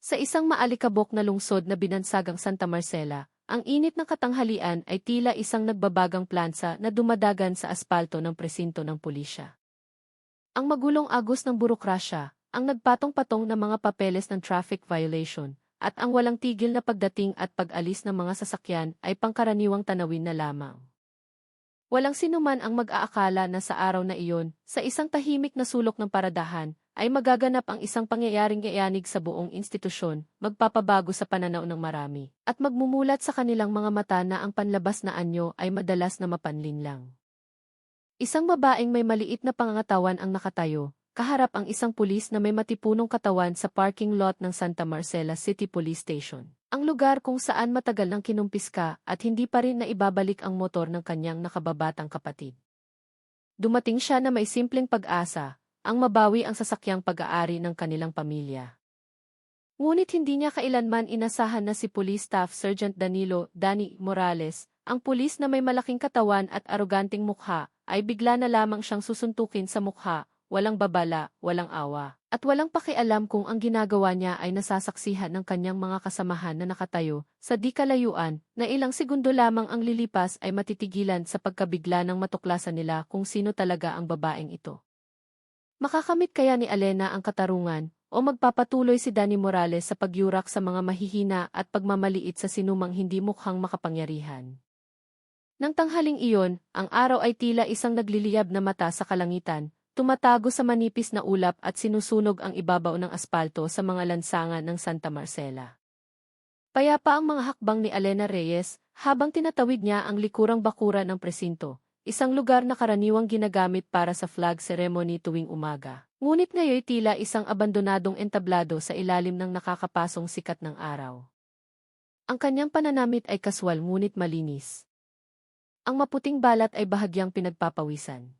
Sa isang maalikabok na lungsod na binansagang Santa Marcela, ang init ng katanghalian ay tila isang nagbabagang plansa na dumadagan sa aspalto ng presinto ng pulisya. Ang magulong agos ng burokrasya, ang nagpatong-patong na mga papeles ng traffic violation, at ang walang tigil na pagdating at pag-alis ng mga sasakyan ay pangkaraniwang tanawin na lamang. Walang sinuman ang mag-aakala na sa araw na iyon, sa isang tahimik na sulok ng paradahan, ay magaganap ang isang pangyayaring iayanig sa buong institusyon, magpapabago sa pananaw ng marami, at magmumulat sa kanilang mga mata na ang panlabas na anyo ay madalas na mapanlin lang. Isang babaeng may maliit na pangangatawan ang nakatayo, kaharap ang isang pulis na may matipunong katawan sa parking lot ng Santa Marcela City Police Station. Ang lugar kung saan matagal nang kinumpiska at hindi pa rin naibabalik ang motor ng kanyang nakababatang kapatid. Dumating siya na may simpleng pag-asa, ang mabawi ang sasakyang pag-aari ng kanilang pamilya. Ngunit hindi niya kailanman inasahan na si Police Staff Sergeant Danny Morales, ang pulis na may malaking katawan at aroganting mukha, ay bigla na lamang siyang susuntukin sa mukha, walang babala, walang awa, at walang pakialam kung ang ginagawa niya ay nasasaksihan ng kanyang mga kasamahan na nakatayo, sa di kalayuan, na ilang segundo lamang ang lilipas ay matitigilan sa pagkabigla ng matuklasan nila kung sino talaga ang babaeng ito. Makakamit kaya ni Alena ang katarungan, o magpapatuloy si Danny Morales sa pagyurak sa mga mahihina at pagmamaliit sa sinumang hindi mukhang makapangyarihan? Nang tanghaling iyon, ang araw ay tila isang nagliliyab na mata sa kalangitan, tumatago sa manipis na ulap at sinusunog ang ibabaw ng aspalto sa mga lansangan ng Santa Marcela. Payapa ang mga hakbang ni Alena Reyes, habang tinatawid niya ang likurang bakura ng presinto, isang lugar na karaniwang ginagamit para sa flag ceremony tuwing umaga. Ngunit ngayon tila isang abandonadong entablado sa ilalim ng nakakapasong sikat ng araw. Ang kanyang pananamit ay kaswal ngunit malinis. Ang maputing balat ay bahagyang pinagpapawisan.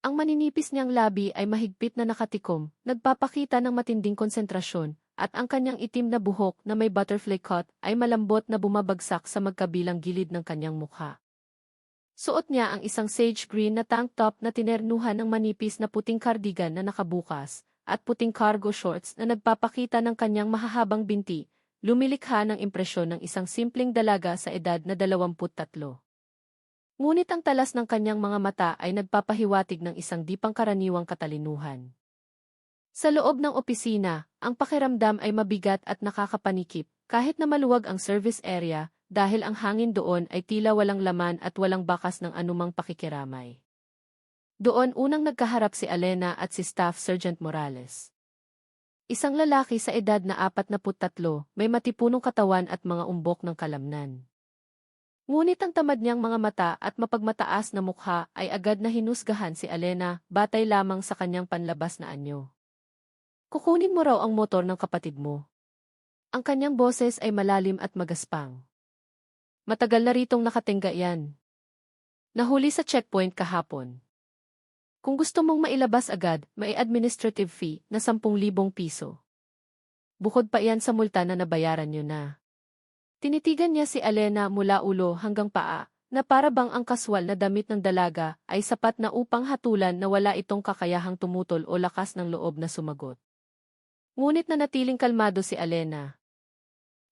Ang maninipis niyang labi ay mahigpit na nakatikom, nagpapakita ng matinding konsentrasyon, at ang kanyang itim na buhok na may butterfly cut ay malambot na bumabagsak sa magkabilang gilid ng kanyang mukha. Suot niya ang isang sage green na tank top na tinernuhan ng manipis na puting cardigan na nakabukas, at puting cargo shorts na nagpapakita ng kanyang mahahabang binti, lumilikha ng impresyon ng isang simpleng dalaga sa edad na 23. Ngunit ang talas ng kanyang mga mata ay nagpapahiwatig ng isang di pangkaraniwang katalinuhan. Sa loob ng opisina, ang pakiramdam ay mabigat at nakakapanikip, kahit na maluwag ang service area, dahil ang hangin doon ay tila walang laman at walang bakas ng anumang pakikiramay. Doon unang nagkaharap si Alena at si Staff Sergeant Morales. Isang lalaki sa edad na 43, may matipunong katawan at mga umbok ng kalamnan. Ngunit ang tamad niyang mga mata at mapagmataas na mukha ay agad na hinusgahan si Alena batay lamang sa kanyang panlabas na anyo. Kukunin mo raw ang motor ng kapatid mo. Ang kanyang boses ay malalim at magaspang. Matagal na ritong nakatingga yan. Nahuli sa checkpoint kahapon. Kung gusto mong mailabas agad, may administrative fee na 10,000 piso. Bukod pa iyan sa multa na nabayaran niyo na. Tinitigan niya si Alena mula ulo hanggang paa, na para bang ang kaswal na damit ng dalaga ay sapat na upang hatulan na wala itong kakayahang tumutol o lakas ng loob na sumagot. Ngunit nanatiling kalmado si Alena.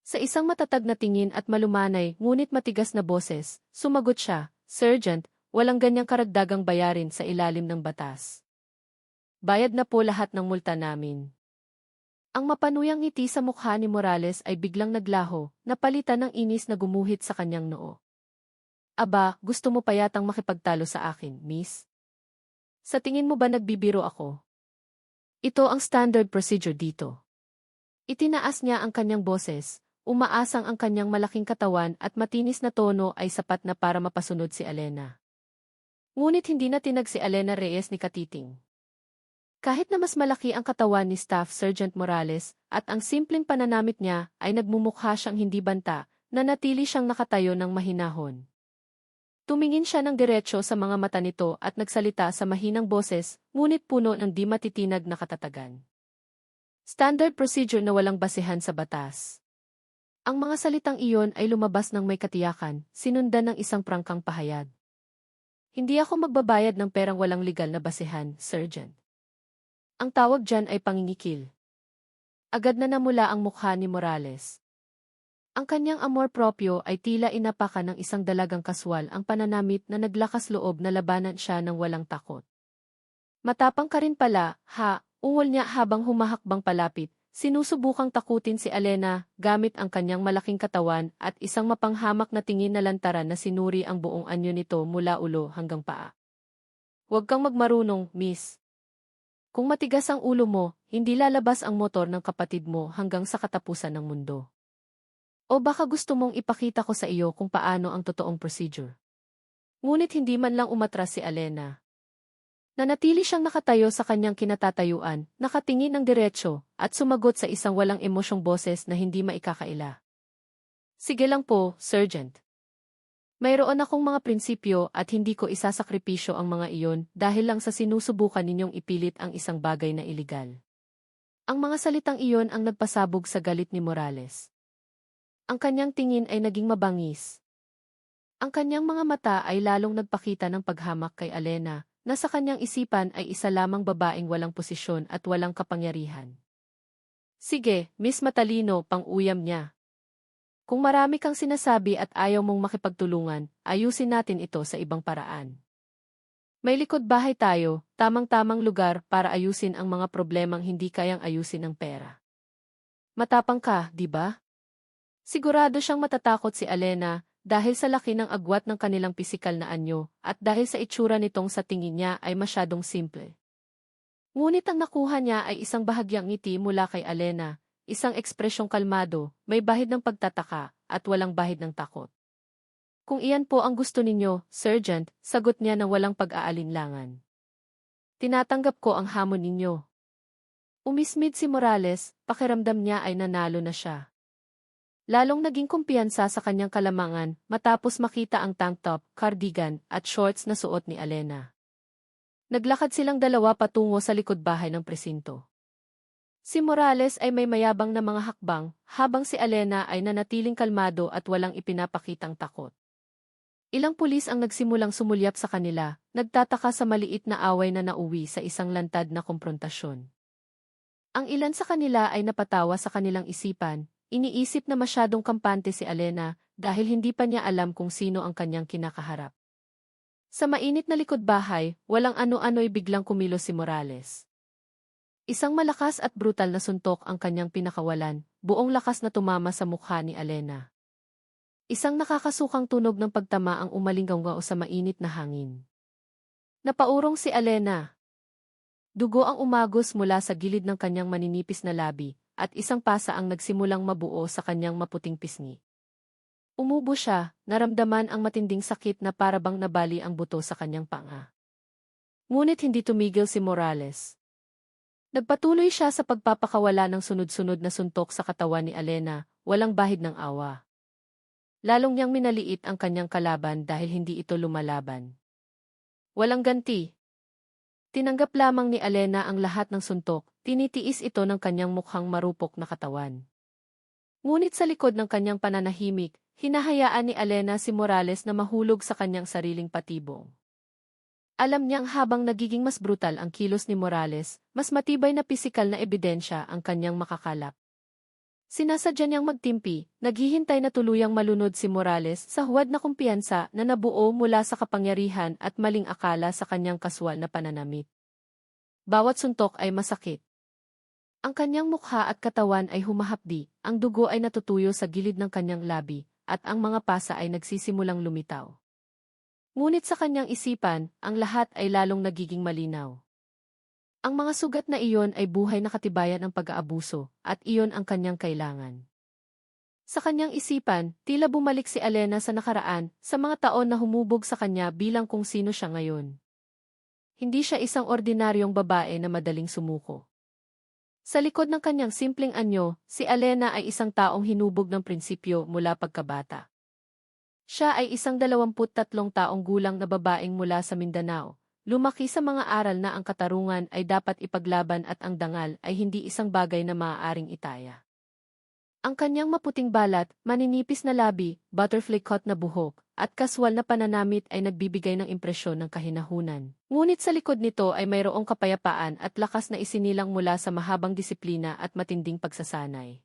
Sa isang matatag na tingin at malumanay ngunit matigas na boses, sumagot siya, "Sergeant, walang ganyang karagdagang bayarin sa ilalim ng batas. Bayad na po lahat ng multa namin." Ang mapanuyang ngiti sa mukha ni Morales ay biglang naglaho, napalitan ng inis na gumuhit sa kanyang noo. "Aba, gusto mo pa yatang makipagtalo sa akin, miss? Sa tingin mo ba nagbibiro ako? Ito ang standard procedure dito." Itinaas niya ang kanyang boses, umaasang ang kanyang malaking katawan at matinis na tono ay sapat na para mapasunod si Alena. Ngunit hindi na tinag si Alena Reyes ni katiting. Kahit na mas malaki ang katawan ni Staff Sergeant Morales at ang simpleng pananamit niya ay nagmumukha siyang hindi banta, nanatili siyang nakatayo ng mahinahon. Tumingin siya ng diretso sa mga mata nito at nagsalita sa mahinang boses, ngunit puno ng di matitinag na katatagan. Standard procedure na walang basehan sa batas. Ang mga salitang iyon ay lumabas ng may katiyakan, sinundan ng isang prangkang pahayag. "Hindi ako magbabayad ng perang walang legal na basehan, Sergeant. Ang tawag dyan ay pangingikil." Agad na namula ang mukha ni Morales. Ang kanyang amor propyo ay tila inapakan ng isang dalagang kaswal ang pananamit na naglakas loob na labanan siya ng walang takot. Matapang ka rin pala, ha, ungol niya habang humahakbang palapit. Sinusubukang takutin si Alena gamit ang kanyang malaking katawan at isang mapanghamak na tingin na lantaran na sinuri ang buong anyo nito mula ulo hanggang paa. Huwag kang magmarunong, miss. Kung matigas ang ulo mo, hindi lalabas ang motor ng kapatid mo hanggang sa katapusan ng mundo. O baka gusto mong ipakita ko sa iyo kung paano ang totoong procedure. Ngunit hindi man lang umatras si Alena. Nanatili siyang nakatayo sa kanyang kinatatayuan, nakatingin ng diretsyo, at sumagot sa isang walang emosyong boses na hindi maikakaila. Sige lang po, Sergeant. Mayroon akong mga prinsipyo at hindi ko isasakripisyo ang mga iyon dahil lang sa sinusubukan ninyong ipilit ang isang bagay na iligal. Ang mga salitang iyon ang nagpasabog sa galit ni Morales. Ang kanyang tingin ay naging mabangis. Ang kanyang mga mata ay lalong nagpakita ng paghamak kay Alena, na sa kanyang isipan ay isa lamang babaeng walang posisyon at walang kapangyarihan. Sige, Miss Matalino, pang-uyam niya. Kung marami kang sinasabi at ayaw mong makipagtulungan, ayusin natin ito sa ibang paraan. May likod bahay tayo, tamang-tamang lugar para ayusin ang mga problemang hindi kayang ayusin ng pera. Matapang ka, di ba? Sigurado siyang matatakot si Alena, dahil sa laki ng agwat ng kanilang pisikal na anyo, at dahil sa itsura nitong sa tingin niya ay masyadong simple. Ngunit ang nakuha niya ay isang bahagyang ngiti mula kay Alena, isang ekspresyong kalmado, may bahid ng pagtataka, at walang bahid ng takot. Kung iyan po ang gusto ninyo, Sergeant, sagot niya ng walang pag-aalinlangan. Tinatanggap ko ang hamon ninyo. Umismid si Morales, pakiramdam niya ay nanalo na siya. Lalong naging kumpiyansa sa kanyang kalamangan matapos makita ang tank top, cardigan, at shorts na suot ni Alena. Naglakad silang dalawa patungo sa likod bahay ng presinto. Si Morales ay may mayabang na mga hakbang, habang si Alena ay nanatiling kalmado at walang ipinapakitang takot. Ilang pulis ang nagsimulang sumulyap sa kanila, nagtataka sa maliit na away na nauwi sa isang lantad na komprontasyon. Ang ilan sa kanila ay napatawa sa kanilang isipan. Iniisip na masyadong kampante si Alena dahil hindi pa niya alam kung sino ang kanyang kinakaharap. Sa mainit na likod bahay, walang ano-ano'y biglang kumilos si Morales. Isang malakas at brutal na suntok ang kanyang pinakawalan, buong lakas na tumama sa mukha ni Alena. Isang nakakasukang tunog ng pagtama ang umalinggaw sa mainit na hangin. Napaurong si Alena. Dugo ang umagos mula sa gilid ng kanyang maninipis na labi, at isang pasa ang nagsimulang mabuo sa kanyang maputing pisngi. Umubo siya, naramdaman ang matinding sakit na parabang nabali ang buto sa kanyang panga. Ngunit hindi tumigil si Morales. Nagpatuloy siya sa pagpapakawala ng sunod-sunod na suntok sa katawan ni Alena, walang bahid ng awa. Lalong niyang minaliit ang kanyang kalaban dahil hindi ito lumalaban. Walang ganti. Tinanggap lamang ni Alena ang lahat ng suntok, tinitiis ito ng kanyang mukhang marupok na katawan. Ngunit sa likod ng kanyang pananahimik, hinahayaan ni Alena si Morales na mahulog sa kanyang sariling patibong. Alam niyang habang nagiging mas brutal ang kilos ni Morales, mas matibay na pisikal na ebidensya ang kanyang makakalap. Sinasadya niyang magtimpi, naghihintay na tuluyang malunod si Morales sa huwad na kumpiyansa na nabuo mula sa kapangyarihan at maling akala sa kanyang kaswal na pananamit. Bawat suntok ay masakit. Ang kanyang mukha at katawan ay humahapdi, ang dugo ay natutuyo sa gilid ng kanyang labi, at ang mga pasa ay nagsisimulang lumitaw. Ngunit sa kanyang isipan, ang lahat ay lalong nagiging malinaw. Ang mga sugat na iyon ay buhay na katibayan ng pag-aabuso, at iyon ang kanyang kailangan. Sa kanyang isipan, tila bumalik si Alena sa nakaraan, sa mga taon na humubog sa kanya bilang kung sino siya ngayon. Hindi siya isang ordinaryong babae na madaling sumuko. Sa likod ng kanyang simpleng anyo, si Alena ay isang taong hinubog ng prinsipyo mula pagkabata. Siya ay isang 23 taong gulang na babaeng mula sa Mindanao. Lumaki sa mga aral na ang katarungan ay dapat ipaglaban at ang dangal ay hindi isang bagay na maaaring itaya. Ang kanyang maputing balat, maninipis na labi, butterfly cut na buhok, at kaswal na pananamit ay nagbibigay ng impresyon ng kahinahunan. Ngunit sa likod nito ay mayroong kapayapaan at lakas na isinilang mula sa mahabang disiplina at matinding pagsasanay.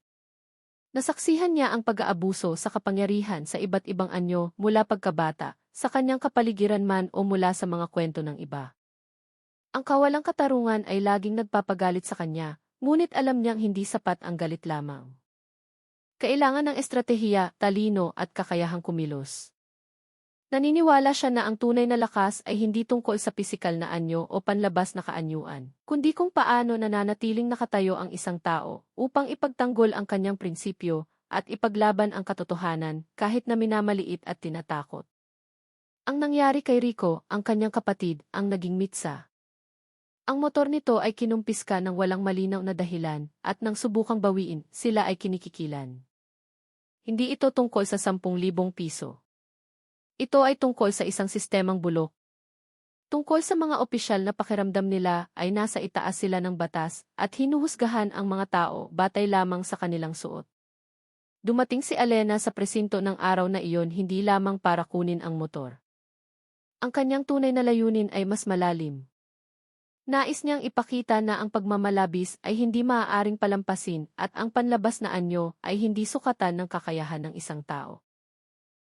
Nasaksihan niya ang pag-aabuso sa kapangyarihan sa iba't ibang anyo mula pagkabata, sa kanyang kapaligiran man o mula sa mga kwento ng iba. Ang kawalang katarungan ay laging nagpapagalit sa kanya, ngunit alam niyang hindi sapat ang galit lamang. Kailangan ng estratehiya, talino at kakayahang kumilos. Naniniwala siya na ang tunay na lakas ay hindi tungkol sa pisikal na anyo o panlabas na kaanyuan, kundi kung paano nananatiling nakatayo ang isang tao upang ipagtanggol ang kanyang prinsipyo at ipaglaban ang katotohanan kahit na minamaliit at tinatakot. Ang nangyari kay Rico, ang kanyang kapatid, ang naging mitsa. Ang motor nito ay kinumpiska ng walang malinaw na dahilan at nang subukang bawiin, sila ay kinikikilan. Hindi ito tungkol sa 10,000 piso. Ito ay tungkol sa isang sistemang bulok. Tungkol sa mga opisyal na pakiramdam nila ay nasa itaas sila ng batas at hinuhusgahan ang mga tao batay lamang sa kanilang suot. Dumating si Alena sa presinto ng araw na iyon hindi lamang para kunin ang motor. Ang kanyang tunay na layunin ay mas malalim. Nais niyang ipakita na ang pagmamalabis ay hindi maaaring palampasin at ang panlabas na anyo ay hindi sukatan ng kakayahan ng isang tao.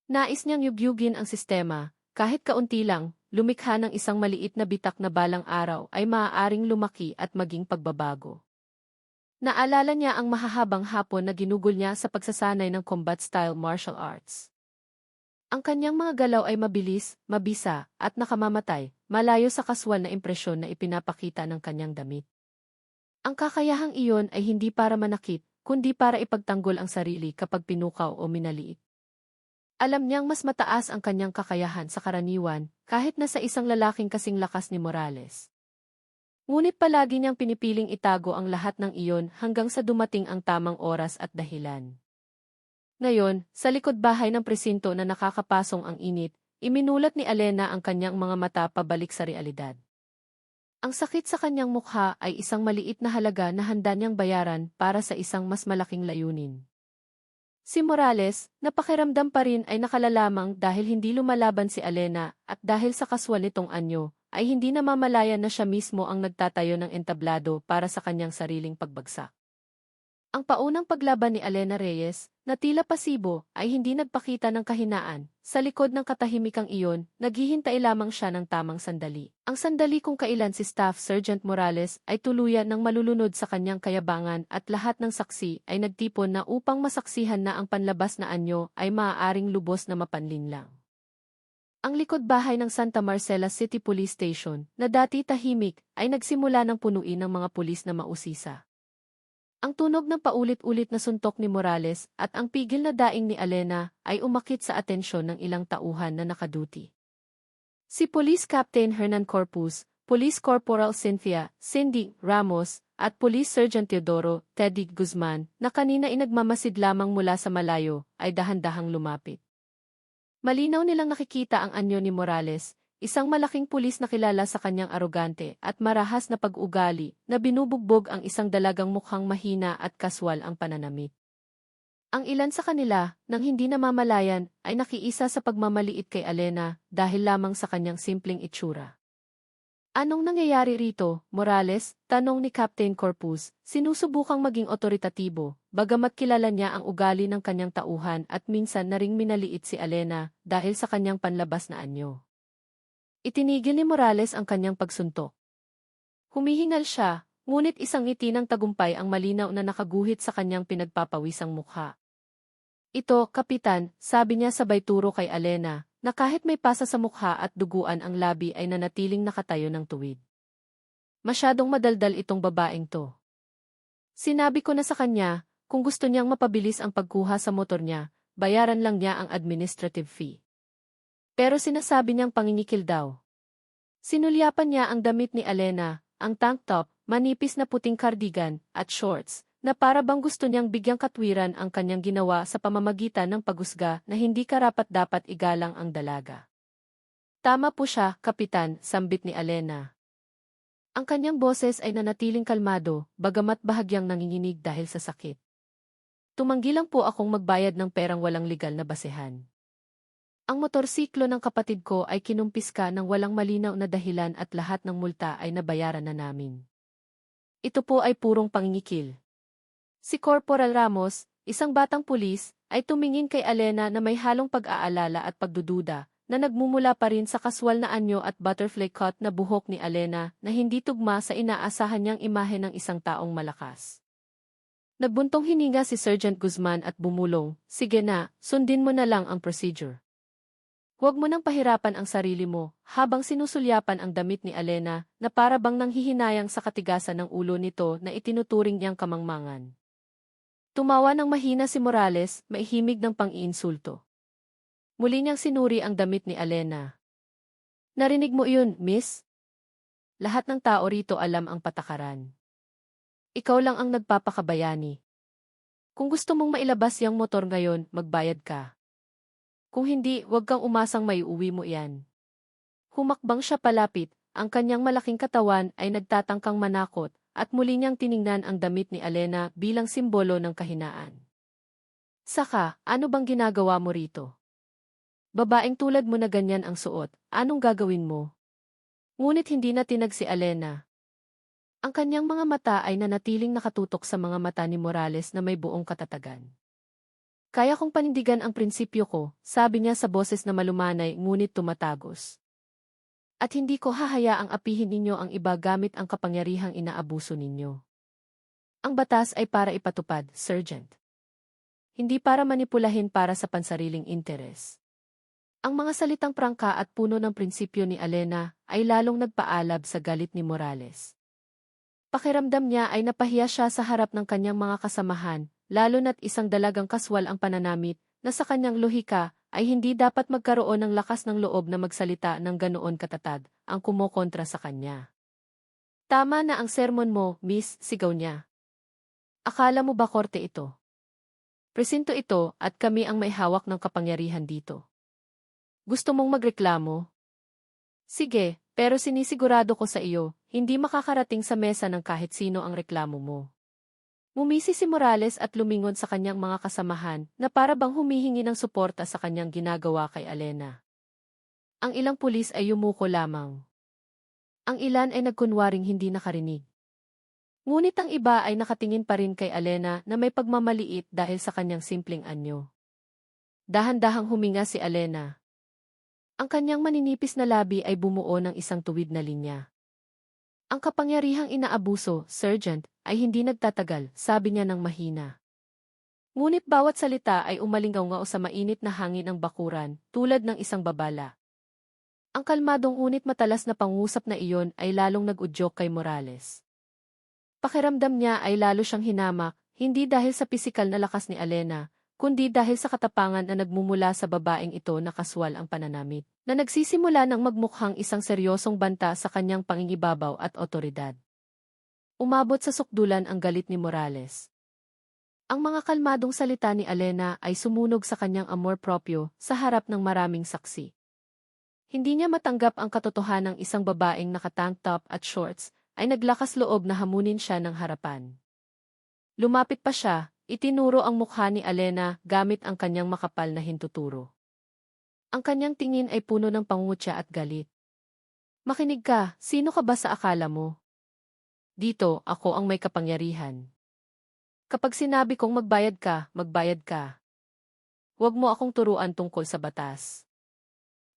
Nais niyang yugyugin ang sistema, kahit kaunti lang, lumikha ng isang maliit na bitak na balang araw ay maaaring lumaki at maging pagbabago. Naalala niya ang mahahabang hapon na ginugol niya sa pagsasanay ng combat-style martial arts. Ang kanyang mga galaw ay mabilis, mabisa, at nakamamatay, malayo sa kaswal na impresyon na ipinapakita ng kanyang damit. Ang kakayahang iyon ay hindi para manakit, kundi para ipagtanggol ang sarili kapag pinukaw o minaliit. Alam niyang mas mataas ang kanyang kakayahan sa karaniwan, kahit na sa isang lalaking kasing lakas ni Morales. Ngunit palagi niyang pinipiling itago ang lahat ng iyon hanggang sa dumating ang tamang oras at dahilan. Ngayon, sa likod bahay ng presinto na nakakapasong ang init, iminulat ni Alena ang kanyang mga mata pabalik sa realidad. Ang sakit sa kanyang mukha ay isang maliit na halaga na handa niyang bayaran para sa isang mas malaking layunin. Si Morales, na pakiramdam pa rin ay nakalalamang dahil hindi lumalaban si Alena at dahil sa kaswal nitong anyo, ay hindi namamalayan na siya mismo ang nagtatayo ng entablado para sa kanyang sariling pagbagsak. Ang paunang paglaban ni Alena Reyes, na tila pasibo, ay hindi nagpakita ng kahinaan. Sa likod ng katahimikang iyon, naghihintay lamang siya ng tamang sandali. Ang sandali kung kailan si Staff Sergeant Morales ay tuluyan ng malulunod sa kanyang kayabangan at lahat ng saksi ay nagtipon na upang masaksihan na ang panlabas na anyo ay maaaring lubos na mapanlinlang. Ang likod bahay ng Santa Marcela City Police Station, na dati tahimik, ay nagsimula ng punuin ng mga pulis na mausisa. Ang tunog ng paulit-ulit na suntok ni Morales at ang pigil na daing ni Alena ay umakit sa atensyon ng ilang tauhan na nakaduty. Si Police Captain Hernan Corpus, Police Corporal Cindy Ramos, at Police Sergeant Teodoro Teddy Guzman, na kanina inagmamasid lamang mula sa malayo, ay dahan-dahang lumapit. Malinaw nilang nakikita ang anyo ni Morales, isang malaking pulis na kilala sa kanyang arogante at marahas na pag-ugali na binubugbog ang isang dalagang mukhang mahina at kaswal ang pananamit. Ang ilan sa kanila, nang hindi namamalayan, ay nakiisa sa pagmamaliit kay Alena dahil lamang sa kanyang simpleng itsura. Anong nangyayari rito, Morales? Tanong ni Captain Corpus, sinusubukang maging otoritatibo, bagamat kilala niya ang ugali ng kanyang tauhan at minsan na ring minaliit si Alena dahil sa kanyang panlabas na anyo. Itinigil ni Morales ang kanyang pagsuntok. Humihingal siya, ngunit isang ngiti ng tagumpay ang malinaw na nakaguhit sa kanyang pinagpapawisang mukha. Ito, Kapitan, sabi niya sabay turo kay Alena, na kahit may pasa sa mukha at duguan ang labi ay nanatiling nakatayo ng tuwid. Masyadong madaldal itong babaeng to. Sinabi ko na sa kanya, kung gusto niyang mapabilis ang pagkuha sa motor niya, bayaran lang niya ang administrative fee. Pero sinasabi niyang pangingikil daw. Sinulyapan niya ang damit ni Alena, ang tank top, manipis na puting cardigan, at shorts, na para bang gusto niyang bigyang katwiran ang kanyang ginawa sa pamamagitan ng pagusga na hindi karapat-dapat igalang ang dalaga. Tama po siya, Kapitan, sambit ni Alena. Ang kanyang boses ay nanatiling kalmado, bagamat bahagyang nanginginig dahil sa sakit. Tumanggi lang po akong magbayad ng perang walang legal na basehan. Ang motorsiklo ng kapatid ko ay kinumpiska ng walang malinaw na dahilan at lahat ng multa ay nabayaran na namin. Ito po ay purong pangingikil. Si Corporal Ramos, isang batang pulis, ay tumingin kay Alena na may halong pag-aalala at pagdududa, na nagmumula pa rin sa kaswal na anyo at butterfly cut na buhok ni Alena na hindi tugma sa inaasahan niyang imahe ng isang taong malakas. Nagbuntong hininga si Sergeant Guzman at bumulong, "Sige na, sundin mo na lang ang procedure. Huwag mo nang pahirapan ang sarili mo," habang sinusulyapan ang damit ni Alena na para bang nanghihinayang sa katigasan ng ulo nito na itinuturing niyang kamangmangan. Tumawa ng mahina si Morales, maihimig ng pang-iinsulto. Muli niyang sinuri ang damit ni Alena. "Narinig mo iyon, miss? Lahat ng tao rito alam ang patakaran. Ikaw lang ang nagpapakabayani. Kung gusto mong mailabas yang motor ngayon, magbayad ka. Kung hindi, huwag kang umasang maiuwi mo iyan." Humakbang siya palapit, ang kanyang malaking katawan ay nagtatangkang manakot, at muli niyang tiningnan ang damit ni Alena bilang simbolo ng kahinaan. "Saka, ano bang ginagawa mo rito? Babaeng tulad mo na ganyan ang suot, anong gagawin mo?" Ngunit hindi na tinag si Alena. Ang kanyang mga mata ay nanatiling nakatutok sa mga mata ni Morales na may buong katatagan. "Kaya kong panindigan ang prinsipyo ko," sabi niya sa boses na malumanay ngunit tumatagos. "At hindi ko hahayaang apihin ninyo ang iba gamit ang kapangyarihang inaabuso ninyo. Ang batas ay para ipatupad, Sergeant. Hindi para manipulahin para sa pansariling interes." Ang mga salitang prangka at puno ng prinsipyo ni Alena ay lalong nagpaalab sa galit ni Morales. Pakiramdam niya ay napahiya siya sa harap ng kanyang mga kasamahan, lalo na't isang dalagang kaswal ang pananamit, na sa kanyang lohika ay hindi dapat magkaroon ng lakas ng loob na magsalita ng ganoon katatag, ang kumokontra sa kanya. "Tama na ang sermon mo, miss," sigaw niya. "Akala mo ba korte ito? Presinto ito at kami ang may hawak ng kapangyarihan dito. Gusto mong magreklamo? Sige, pero sinisigurado ko sa iyo, hindi makakarating sa mesa ng kahit sino ang reklamo mo." Mumisi si Morales at lumingon sa kanyang mga kasamahan na para bang humihingi ng suporta sa kanyang ginagawa kay Alena. Ang ilang pulis ay yumuko lamang. Ang ilan ay nagkunwaring hindi nakarinig. Ngunit ang iba ay nakatingin pa rin kay Alena na may pagmamaliit dahil sa kanyang simpleng anyo. Dahan-dahang huminga si Alena. Ang kanyang maninipis na labi ay bumuo ng isang tuwid na linya. "Ang kapangyarihang inaabuso, Sergeant, ay hindi nagtatagal," sabi niya ng mahina. Ngunit bawat salita ay umalingaw-ngaw sa mainit na hangin ng bakuran, tulad ng isang babala. Ang kalmadong ngunit matalas na pangusap na iyon ay lalong nag-udyok kay Morales. Pakiramdam niya ay lalo siyang hinamak, hindi dahil sa pisikal na lakas ni Alena, kundi dahil sa katapangan na nagmumula sa babaeng ito na kaswal ang pananamit, na nagsisimula ng magmukhang isang seryosong banta sa kanyang pangingibabaw at otoridad. Umabot sa sukdulan ang galit ni Morales. Ang mga kalmadong salita ni Alena ay sumunog sa kanyang amor proprio sa harap ng maraming saksi. Hindi niya matanggap ang katotohanang isang babaeng naka-tank top at shorts ay naglakas loob na hamunin siya ng harapan. Lumapit pa siya, itinuro ang mukha ni Alena gamit ang kanyang makapal na hintuturo. Ang kanyang tingin ay puno ng pangungutya at galit. "Makinig ka, sino ka ba sa akala mo? Dito, ako ang may kapangyarihan. Kapag sinabi kong magbayad ka, magbayad ka. Huwag mo akong turuan tungkol sa batas.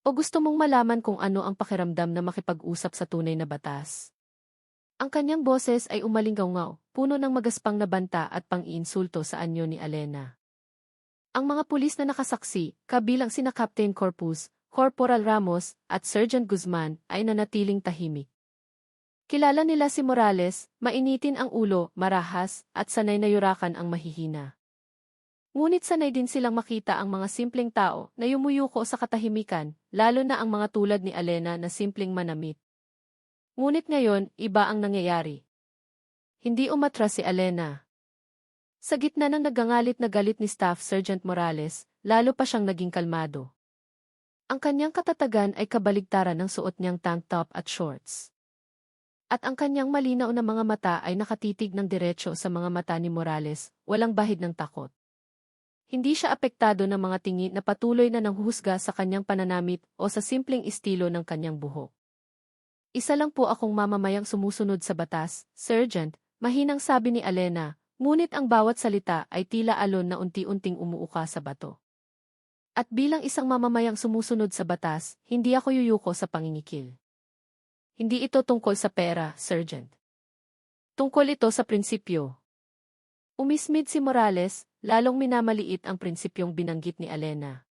O gusto mong malaman kung ano ang pakiramdam na makipag-usap sa tunay na batas?" Ang kanyang boses ay umalingaw-ngaw, puno ng magaspang na banta at pang-iinsulto sa anyo ni Alena. Ang mga pulis na nakasaksi, kabilang sina Captain Corpus, Corporal Ramos, at Sergeant Guzman, ay nanatiling tahimik. Kilala nila si Morales, mainitin ang ulo, marahas, at sanay na yurakan ang mahihina. Ngunit sanay din silang makita ang mga simpleng tao na yumuyuko sa katahimikan, lalo na ang mga tulad ni Alena na simpleng manamit. Ngunit ngayon, iba ang nangyayari. Hindi umatras si Alena. Sa gitna ng nagangalit na galit ni Staff Sergeant Morales, lalo pa siyang naging kalmado. Ang kanyang katatagan ay kabaligtaran ng suot niyang tank top at shorts. At ang kanyang malinaw na mga mata ay nakatitig ng diretso sa mga mata ni Morales, walang bahid ng takot. Hindi siya apektado ng mga tingin na patuloy na nanghuhusga sa kanyang pananamit o sa simpleng estilo ng kanyang buhok. Isa lang po akong mamamayang sumusunod sa batas, Sergeant, mahinang sabi ni Alena, ngunit ang bawat salita ay tila alon na unti-unting umuuka sa bato. At bilang isang mamamayang sumusunod sa batas, hindi ako yuyuko sa pangingikil. Hindi ito tungkol sa pera, Sergeant. Tungkol ito sa prinsipyo. Umismid si Morales, lalong minamaliit ang prinsipyong binanggit ni Alena.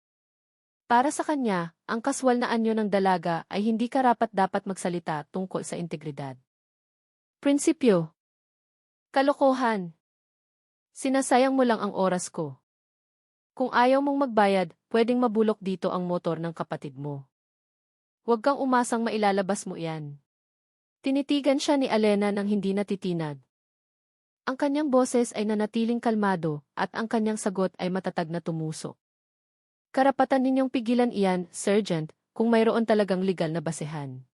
Para sa kanya, ang kaswal na anyo ng dalaga ay hindi karapat-dapat magsalita tungkol sa integridad. Prinsipyo. Kalokohan. Sinasayang mo lang ang oras ko. Kung ayaw mong magbayad, pwedeng mabulok dito ang motor ng kapatid mo. Huwag kang umasang mailalabas mo iyan. Tinitigan siya ni Alena nang hindi natitinag. Ang kanyang boses ay nanatiling kalmado at ang kanyang sagot ay matatag na tumusok. Karapatan ninyong pigilan iyan, Sergeant, kung mayroon talagang legal na basehan.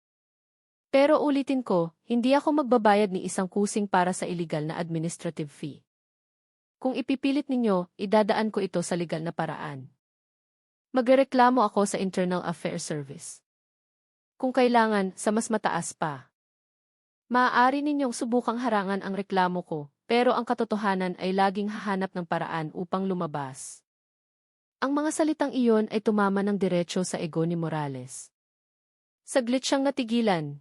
Pero ulitin ko, hindi ako magbabayad ni isang kusing para sa illegal na administrative fee. Kung ipipilit ninyo, idadaan ko ito sa legal na paraan. Magreklamo ako sa Internal Affairs Service. Kung kailangan, sa mas mataas pa. Maaari ninyong subukang harangan ang reklamo ko, pero ang katotohanan ay laging hahanap ng paraan upang lumabas. Ang mga salitang iyon ay tumama ng diretso sa ego ni Morales. Saglit siyang natigilan.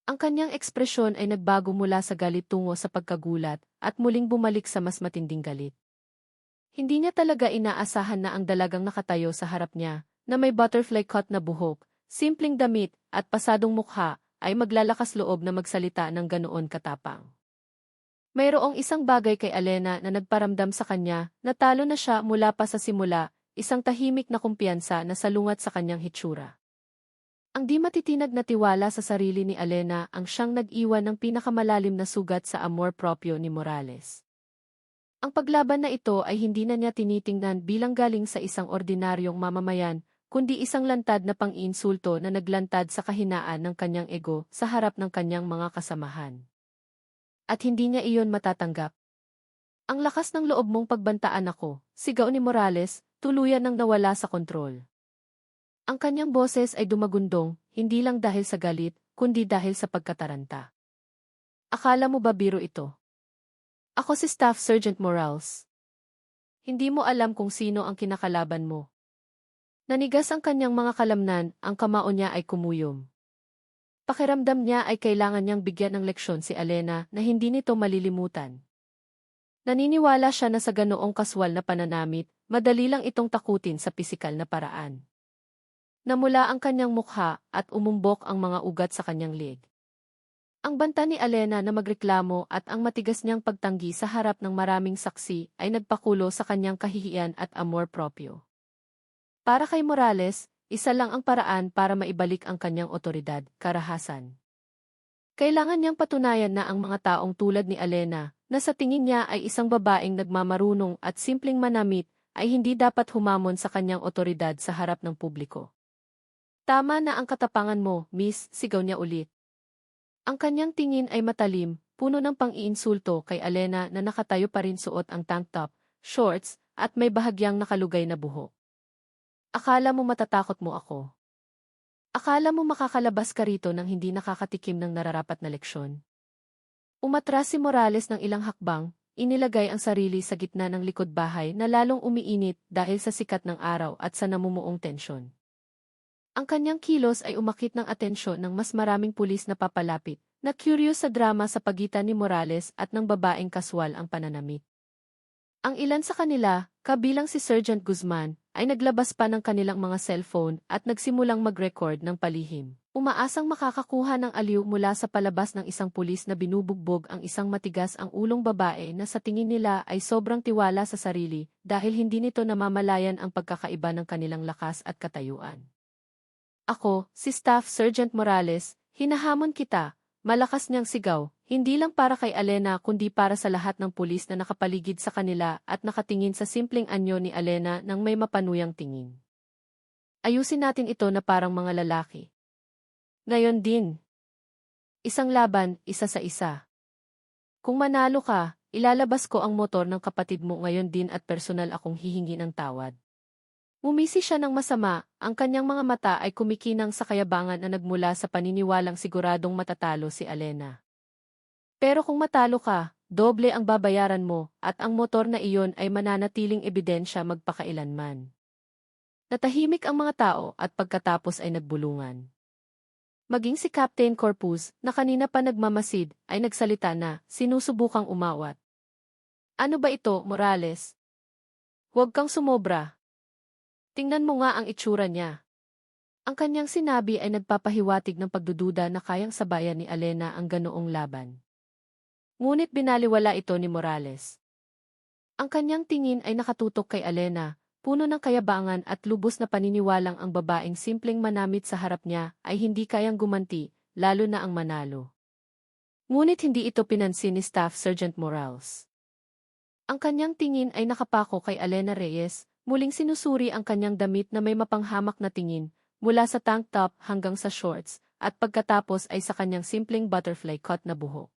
Ang kanyang ekspresyon ay nagbago mula sa galit tungo sa pagkagulat at muling bumalik sa mas matinding galit. Hindi niya talaga inaasahan na ang dalagang nakatayo sa harap niya, na may butterfly cut na buhok, simpleng damit at pasadong mukha, ay maglalakas loob na magsalita ng ganoon katapang. Mayroong isang bagay kay Alena na nagparamdam sa kanya na talo na siya mula pa sa simula, isang tahimik na kumpiyansa na salungat sa kanyang hitsura. Ang di matitinag na tiwala sa sarili ni Alena ang siyang nag-iwan ng pinakamalalim na sugat sa amor proprio ni Morales. Ang paglaban na ito ay hindi na niya tinitingnan bilang galing sa isang ordinaryong mamamayan, kundi isang lantad na pang-iinsulto na naglantad sa kahinaan ng kanyang ego sa harap ng kanyang mga kasamahan. At hindi niya iyon matatanggap. Ang lakas ng loob mong pagbantaan ako, sigaw ni Morales, tuluyan nang nawala sa kontrol. Ang kanyang boses ay dumagundong, hindi lang dahil sa galit, kundi dahil sa pagkataranta. Akala mo ba biro ito? Ako si Staff Sergeant Morales. Hindi mo alam kung sino ang kinakalaban mo. Nanigas ang kanyang mga kalamnan, ang kamao niya ay kumuyom. Pakiramdam niya ay kailangan niyang bigyan ng leksyon si Alena na hindi nito malilimutan. Naniniwala siya na sa ganoong kaswal na pananamit, madali lang itong takutin sa pisikal na paraan. Namula ang kanyang mukha at umumbok ang mga ugat sa kanyang leg. Ang banta ni Alena na magreklamo at ang matigas niyang pagtanggi sa harap ng maraming saksi ay nagpakulo sa kanyang kahihiyan at amor proprio. Para kay Morales, isa lang ang paraan para maibalik ang kanyang otoridad, karahasan. Kailangan niyang patunayan na ang mga taong tulad ni Alena, na sa tingin niya ay isang babaeng nagmamarunong at simpleng manamit, ay hindi dapat humamon sa kanyang otoridad sa harap ng publiko. Tama na ang katapangan mo, miss, sigaw niya ulit. Ang kanyang tingin ay matalim, puno ng pang-iinsulto kay Alena na nakatayo pa rin suot ang tank top, shorts, at may bahagyang nakalugay na buhok. Akala mo matatakot mo ako. Akala mo makakalabas ka rito nang hindi nakakatikim ng nararapat na leksyon. Umatras si Morales ng ilang hakbang, inilagay ang sarili sa gitna ng likod bahay na lalong umiinit dahil sa sikat ng araw at sa namumuong tensyon. Ang kanyang kilos ay umakit ng atensyon ng mas maraming pulis na papalapit, na curious sa drama sa pagitan ni Morales at ng babaeng kaswal ang pananamit. Ang ilan sa kanila, kabilang si Sergeant Guzman, ay naglabas pa ng kanilang mga cellphone at nagsimulang mag-record ng palihim. Umaasang makakakuha ng aliw mula sa palabas ng isang pulis na binubugbog ang isang matigas ang ulong babae na sa tingin nila ay sobrang tiwala sa sarili dahil hindi nito namamalayan ang pagkakaiba ng kanilang lakas at katayuan. Ako, si Staff Sergeant Morales, hinahamon kita, malakas niyang sigaw, hindi lang para kay Alena kundi para sa lahat ng pulis na nakapaligid sa kanila at nakatingin sa simpleng anyo ni Alena nang may mapanuyang tingin. Ayusin natin ito na parang mga lalaki. Ngayon din. Isang laban, isa sa isa. Kung manalo ka, ilalabas ko ang motor ng kapatid mo ngayon din at personal akong hihingi ng tawad. Umisi siya ng masama, ang kanyang mga mata ay kumikinang sa kayabangan na nagmula sa paniniwalang siguradong matatalo si Alena. Pero kung matalo ka, doble ang babayaran mo at ang motor na iyon ay mananatiling ebidensya magpakailanman. Natahimik ang mga tao at pagkatapos ay nagbulungan. Maging si Captain Corpus, na kanina pa nagmamasid, ay nagsalita na, sinusubukang umawat. Ano ba ito, Morales? Huwag kang sumobra. Tingnan mo nga ang itsura niya. Ang kanyang sinabi ay nagpapahiwatig ng pagdududa na kayang sabayan ni Alena ang ganoong laban. Ngunit binaliwala ito ni Morales. Ang kanyang tingin ay nakatutok kay Alena, puno ng kayabangan at lubos na paniniwalang ang babaeng simpleng manamit sa harap niya ay hindi kayang gumanti, lalo na ang manalo. Ngunit hindi ito pinansin ni Staff Sergeant Morales. Ang kanyang tingin ay nakapako kay Alena Reyes, muling sinusuri ang kanyang damit na may mapanghamak na tingin, mula sa tank top hanggang sa shorts, at pagkatapos ay sa kanyang simpleng butterfly cut na buhok.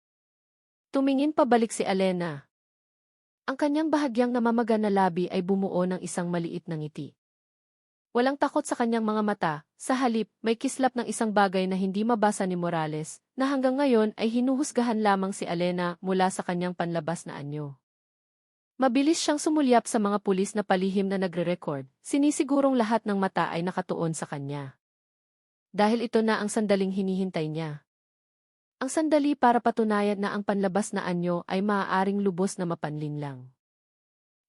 Tumingin pabalik si Alena. Ang kanyang bahagyang namamaga na labi ay bumuo ng isang maliit na ngiti. Walang takot sa kanyang mga mata, sa halip may kislap ng isang bagay na hindi mabasa ni Morales, na hanggang ngayon ay hinuhusgahan lamang si Alena mula sa kanyang panlabas na anyo. Mabilis siyang sumulyap sa mga pulis na palihim na nagre-record, sinisigurong lahat ng mata ay nakatuon sa kanya. Dahil ito na ang sandaling hinihintay niya. Ang sandali para patunayan na ang panlabas na anyo ay maaaring lubos na mapanlinlang.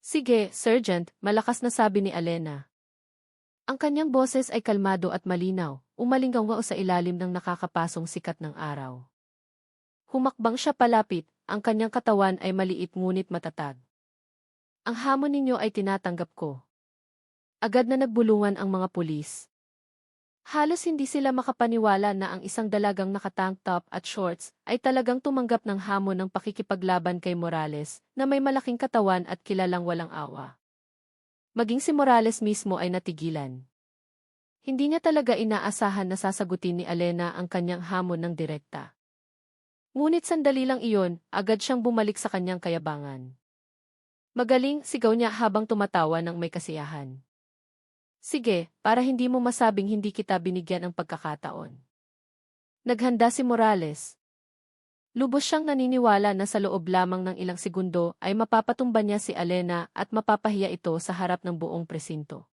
Sige, Sergeant, malakas na sabi ni Alena. Ang kanyang boses ay kalmado at malinaw, umalinggaw sa ilalim ng nakakapasong sikat ng araw. Humakbang siya palapit, ang kanyang katawan ay maliit ngunit matatag. Ang hamon ninyo ay tinatanggap ko. Agad na nagbulungan ang mga pulis. Halos hindi sila makapaniwala na ang isang dalagang nakatank top at shorts ay talagang tumanggap ng hamon ng pakikipaglaban kay Morales na may malaking katawan at kilalang walang awa. Maging si Morales mismo ay natigilan. Hindi niya talaga inaasahan na sasagutin ni Alena ang kanyang hamon ng direkta. Ngunit sandali lang iyon, agad siyang bumalik sa kanyang kayabangan. Magaling, sigaw niya habang tumatawa ng may kasiyahan. Sige, para hindi mo masabing hindi kita binigyan ng pagkakataon. Naghanda si Morales. Lubos siyang naniniwala na sa loob lamang ng ilang segundo ay mapapatumba niya si Alena at mapapahiya ito sa harap ng buong presinto.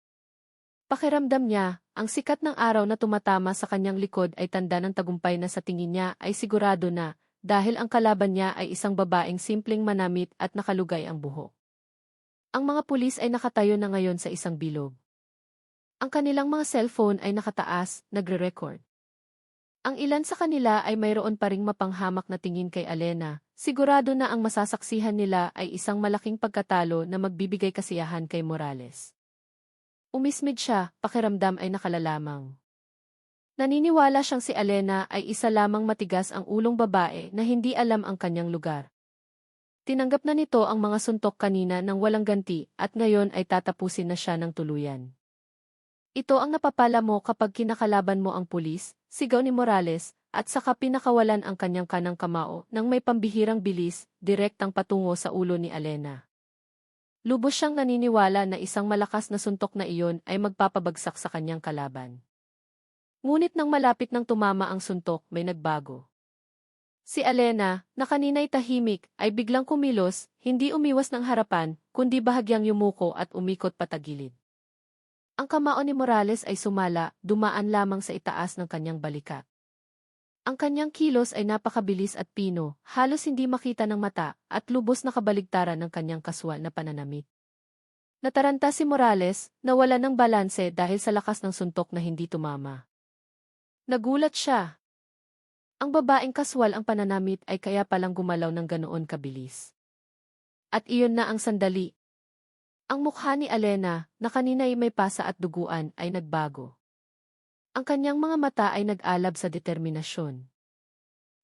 Pakiramdam niya, ang sikat ng araw na tumatama sa kanyang likod ay tanda ng tagumpay na sa tingin niya ay sigurado na, dahil ang kalaban niya ay isang babaeng simpleng manamit at nakalugay ang buhok. Ang mga pulis ay nakatayo na ngayon sa isang bilog. Ang kanilang mga cellphone ay nakataas, nagre-record. Ang ilan sa kanila ay mayroon pa ring mapanghamak na tingin kay Alena, sigurado na ang masasaksihan nila ay isang malaking pagkatalo na magbibigay kasiyahan kay Morales. Umismid siya, pakiramdam ay nakalalamang. Naniniwala siyang si Alena ay isa lamang matigas ang ulong babae na hindi alam ang kanyang lugar. Tinanggap na nito ang mga suntok kanina ng walang ganti at ngayon ay tatapusin na siya ng tuluyan. Ito ang napapala mo kapag kinakalaban mo ang pulis, sigaw ni Morales, at saka pinakawalan ang kanyang kanang kamao nang may pambihirang bilis, direktang patungo sa ulo ni Alena. Lubos siyang naniniwala na isang malakas na suntok na iyon ay magpapabagsak sa kanyang kalaban. Ngunit nang malapit nang tumama ang suntok, may nagbago. Si Alena, na kanina'y tahimik, ay biglang kumilos, hindi umiwas ng harapan, kundi bahagyang yumuko at umikot patagilid. Ang kamao ni Morales ay sumala, dumaan lamang sa itaas ng kanyang balikat. Ang kanyang kilos ay napakabilis at pino, halos hindi makita ng mata, at lubos na kabaligtaran ng kanyang kaswal na pananamit. Nataranta si Morales, nawala ng balanse dahil sa lakas ng suntok na hindi tumama. Nagulat siya. Ang babaeng kaswal ang pananamit ay kaya palang gumalaw ng ganoon kabilis. At iyon na ang sandali. Ang mukha ni Alena, na kanina'y may pasa at duguan, ay nagbago. Ang kanyang mga mata ay nag-alab sa determinasyon.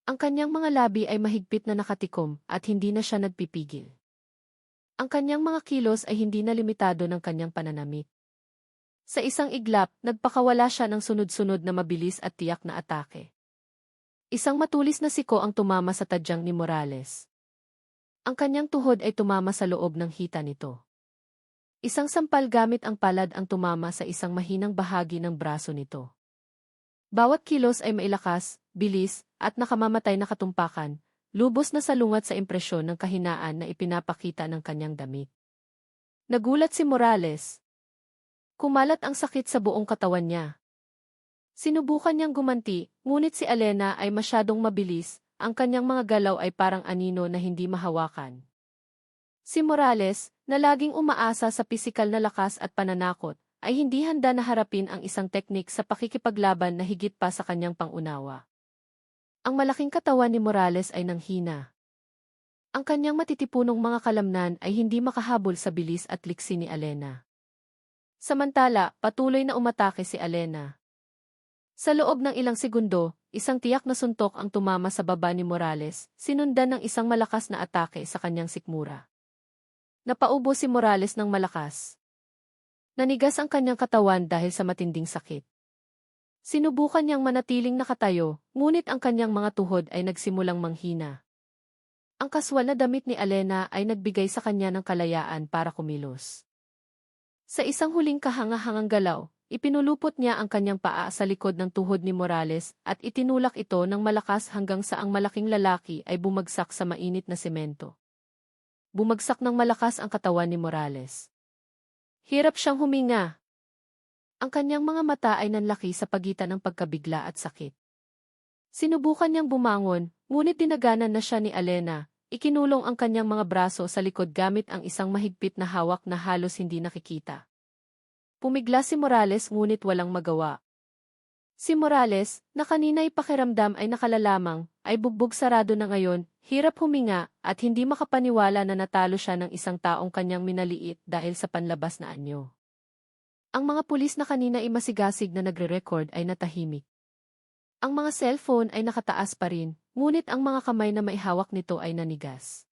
Ang kanyang mga labi ay mahigpit na nakatikom at hindi na siya nagpipigil. Ang kanyang mga kilos ay hindi na limitado ng kanyang pananamit. Sa isang iglap, nagpakawala siya ng sunod-sunod na mabilis at tiyak na atake. Isang matulis na siko ang tumama sa tadyang ni Morales. Ang kanyang tuhod ay tumama sa loob ng hita nito. Isang sampal gamit ang palad ang tumama sa isang mahinang bahagi ng braso nito. Bawat kilos ay mailakas, bilis, at nakamamatay na katumpakan, lubos na salungat sa impresyon ng kahinaan na ipinapakita ng kanyang damit. Nagulat si Morales. Kumalat ang sakit sa buong katawan niya. Sinubukan niyang gumanti, ngunit si Elena ay masyadong mabilis, ang kanyang mga galaw ay parang anino na hindi mahawakan. Si Morales, na laging umaasa sa pisikal na lakas at pananakot, ay hindi handa na harapin ang isang teknik sa pakikipaglaban na higit pa sa kanyang pangunawa. Ang malaking katawan ni Morales ay nanghina. Ang kanyang matitipunong mga kalamnan ay hindi makahabol sa bilis at liksi ni Elena. Samantala, patuloy na umatake si Elena. Sa loob ng ilang segundo, isang tiyak na suntok ang tumama sa baba ni Morales, sinundan ng isang malakas na atake sa kanyang sikmura. Napaubo si Morales ng malakas. Nanigas ang kanyang katawan dahil sa matinding sakit. Sinubukan niyang manatiling nakatayo, ngunit ang kanyang mga tuhod ay nagsimulang manghina. Ang kaswal na damit ni Elena ay nagbigay sa kanya ng kalayaan para kumilos. Sa isang huling kahangahangang galaw, ipinulupot niya ang kanyang paa sa likod ng tuhod ni Morales at itinulak ito ng malakas hanggang sa ang malaking lalaki ay bumagsak sa mainit na semento. Bumagsak ng malakas ang katawan ni Morales. Hirap siyang huminga. Ang kanyang mga mata ay nanlaki sa pagitan ng pagkabigla at sakit. Sinubukan niyang bumangon, ngunit dinaganan na siya ni Elena. Ikinulong ang kanyang mga braso sa likod gamit ang isang mahigpit na hawak na halos hindi nakikita. Pumigla si Morales ngunit walang magawa. Si Morales, na kanina'y pakiramdam ay nakalalamang, ay bugbog sarado na ngayon, hirap huminga, at hindi makapaniwala na natalo siya ng isang taong kanyang minaliit dahil sa panlabas na anyo. Ang mga pulis na kanina ay masigasig na nagre-record ay natahimik. Ang mga cellphone ay nakataas pa rin, ngunit ang mga kamay na maihawak nito ay nanigas.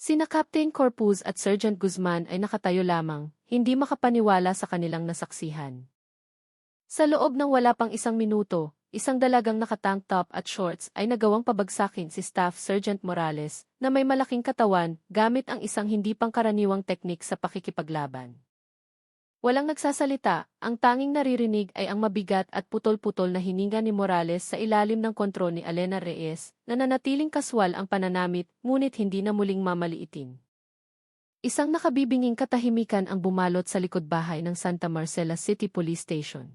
Sina Captain Corpuz at Sergeant Guzman ay nakatayo lamang, hindi makapaniwala sa kanilang nasaksihan. Sa loob ng wala pang isang minuto, isang dalagang nakatank top at shorts ay nagawang pabagsakin si Staff Sergeant Morales na may malaking katawan gamit ang isang hindi pangkaraniwang teknik sa pakikipaglaban. Walang nagsasalita, ang tanging naririnig ay ang mabigat at putol-putol na hininga ni Morales sa ilalim ng kontrol ni Elena Reyes na nanatiling kaswal ang pananamit ngunit hindi na muling mamaliitin. Isang nakabibinging katahimikan ang bumalot sa likod bahay ng Santa Marcela City Police Station.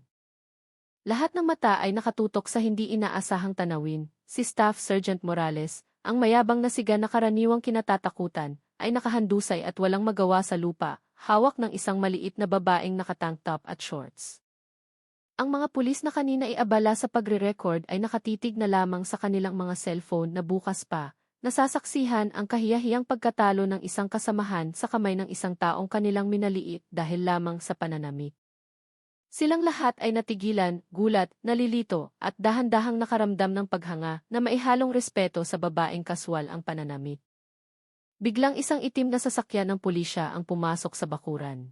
Lahat ng mata ay nakatutok sa hindi inaasahang tanawin. Si Staff Sergeant Morales, ang mayabang na siga na karaniwang kinatatakutan, ay nakahandusay at walang magawa sa lupa, hawak ng isang maliit na babaeng nakatank top at shorts. Ang mga pulis na kanina ay abala sa pagre-record ay nakatitig na lamang sa kanilang mga cellphone na bukas pa, nasasaksihan ang kahiyahiyang pagkatalo ng isang kasamahan sa kamay ng isang taong kanilang minaliit dahil lamang sa pananamit. Silang lahat ay natigilan, gulat, nalilito, at dahan-dahang nakaramdam ng paghanga na maihalong respeto sa babaeng kaswal ang pananamit. Biglang isang itim na sasakyan ng pulisya ang pumasok sa bakuran.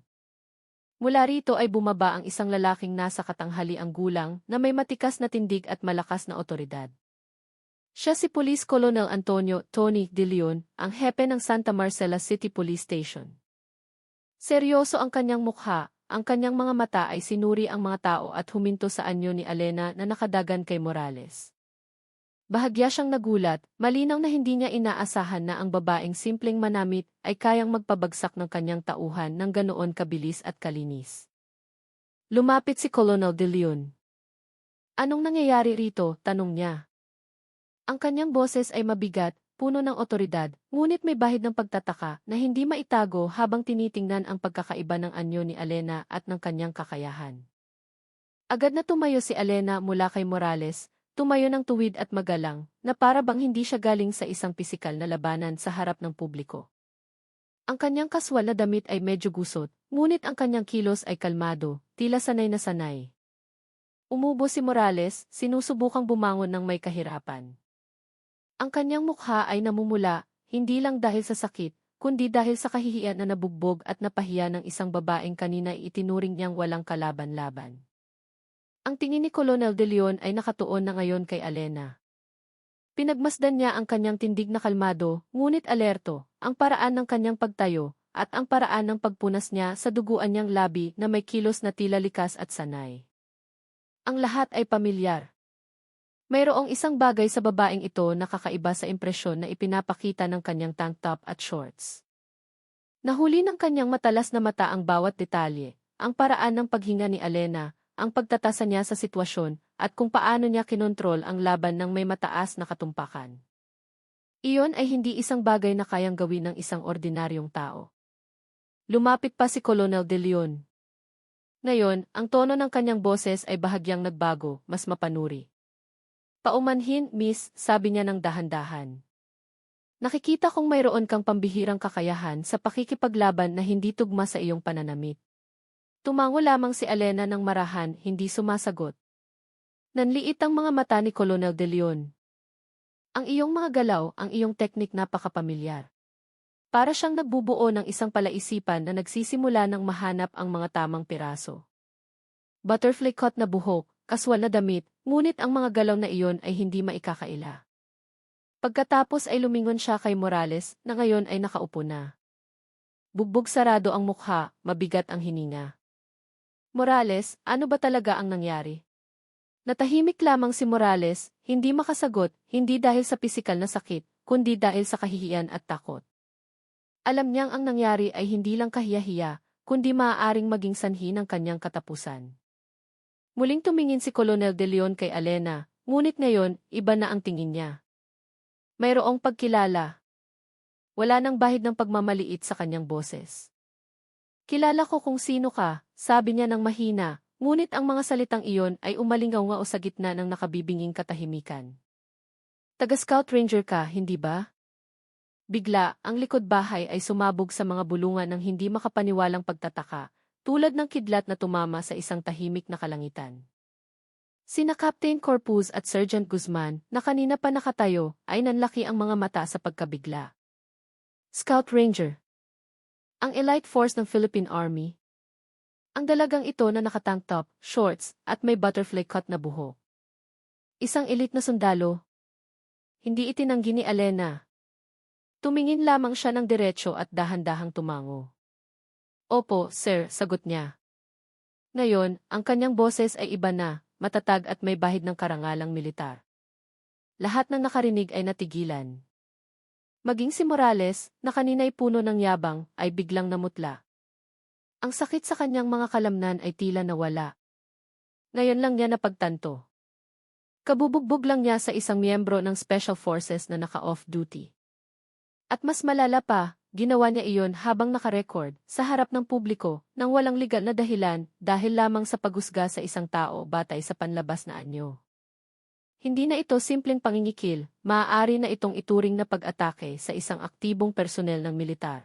Mula rito ay bumaba ang isang lalaking nasa katanghaliang gulang na may matikas na tindig at malakas na otoridad. Siya si Police Colonel Antonio Tony De Leon, ang hepe ng Santa Marcela City Police Station. Seryoso ang kanyang mukha. Ang kanyang mga mata ay sinuri ang mga tao at huminto sa anyo ni Elena na nakadagan kay Morales. Bahagya siyang nagulat, malinaw na hindi niya inaasahan na ang babaeng simpleng manamit ay kayang magpabagsak ng kanyang tauhan ng ganoon kabilis at kalinis. Lumapit si Colonel De Leon. Anong nangyayari rito? Tanong niya. Ang kanyang boses ay mabigat, puno ng otoridad, ngunit may bahid ng pagtataka na hindi maitago habang tinitingnan ang pagkakaiba ng anyo ni Elena at ng kanyang kakayahan. Agad na tumayo si Elena mula kay Morales, tumayo ng tuwid at magalang, na para bang hindi siya galing sa isang pisikal na labanan sa harap ng publiko. Ang kanyang kaswal na damit ay medyo gusot, ngunit ang kanyang kilos ay kalmado, tila sanay na sanay. Umubo si Morales, sinusubukang bumangon ng may kahirapan. Ang kanyang mukha ay namumula, hindi lang dahil sa sakit, kundi dahil sa kahihiyan na nabugbog at napahiya ng isang babaeng kanina itinuring niyang walang kalaban-laban. Ang tingin ni Colonel De Leon ay nakatuon na ngayon kay Elena. Pinagmasdan niya ang kanyang tindig na kalmado, ngunit alerto, ang paraan ng kanyang pagtayo, at ang paraan ng pagpunas niya sa duguan niyang labi na may kilos na tila likas at sanay. Ang lahat ay pamilyar. Mayroong isang bagay sa babaeng ito na kakaiba sa impresyon na ipinapakita ng kanyang tank top at shorts. Nahuli ng kanyang matalas na mata ang bawat detalye, ang paraan ng paghinga ni Alena, ang pagtatasa niya sa sitwasyon, at kung paano niya kinontrol ang laban ng may mataas na katumpakan. Iyon ay hindi isang bagay na kayang gawin ng isang ordinaryong tao. Lumapit pa si Colonel De Leon. Ngayon, ang tono ng kanyang boses ay bahagyang nagbago, mas mapanuri. Paumanhin, miss, sabi niya ng dahan-dahan. Nakikita kong mayroon kang pambihirang kakayahan sa pakikipaglaban na hindi tugma sa iyong pananamit. Tumango lamang si Alena ng marahan, hindi sumasagot. Nanliit ang mga mata ni Colonel De Leon. Ang iyong mga galaw, ang iyong teknik napakapamilyar. Para siyang nagbubuo ng isang palaisipan na nagsisimula ng mahanap ang mga tamang piraso. Butterfly cut na buhok, kaswal na damit, ngunit ang mga galaw na iyon ay hindi maikakaila. Pagkatapos ay lumingon siya kay Morales na ngayon ay nakaupo na. Bugbog sarado ang mukha, mabigat ang hininga. Morales, ano ba talaga ang nangyari? Natahimik lamang si Morales, hindi makasagot, hindi dahil sa pisikal na sakit, kundi dahil sa kahihiyan at takot. Alam niyang ang nangyari ay hindi lang kahiyahiya, kundi maaaring maging sanhi ng kanyang katapusan. Muling tumingin si Colonel De Leon kay Alena, ngunit ngayon, iba na ang tingin niya. Mayroong pagkilala. Wala nang bahid ng pagmamaliit sa kanyang boses. Kilala ko kung sino ka, sabi niya ng mahina, ngunit ang mga salitang iyon ay umalingaw-ngao sa gitna ng nakabibinging katahimikan. Taga-Scout Ranger ka, hindi ba? Bigla, ang likod bahay ay sumabog sa mga bulungan ng hindi makapaniwalang pagtataka, tulad ng kidlat na tumama sa isang tahimik na kalangitan. Sina Captain Corpus at Sergeant Guzman, na kanina pa nakatayo, ay nanlaki ang mga mata sa pagkabigla. Scout Ranger. Ang elite force ng Philippine Army. Ang dalagang ito na nakatank top, shorts, at may butterfly cut na buhok. Isang elite na sundalo. Hindi itinanggi ni Alena. Tumingin lamang siya ng diretso at dahan-dahang tumango. Opo, sir, sagot niya. Ngayon, ang kanyang boses ay iba na, matatag at may bahid ng karangalang militar. Lahat ng nakarinig ay natigilan. Maging si Morales, na kanina'y puno ng yabang, ay biglang namutla. Ang sakit sa kanyang mga kalamnan ay tila nawala. Ngayon lang niya napagtanto. Kabubugbog lang niya sa isang miyembro ng Special Forces na naka-off-duty. At mas malala pa, ginawa niya iyon habang nakarecord sa harap ng publiko nang walang legal na dahilan dahil lamang sa paghusga sa isang tao batay sa panlabas na anyo. Hindi na ito simpleng pangingikil, maaari na itong ituring na pag-atake sa isang aktibong personel ng militar.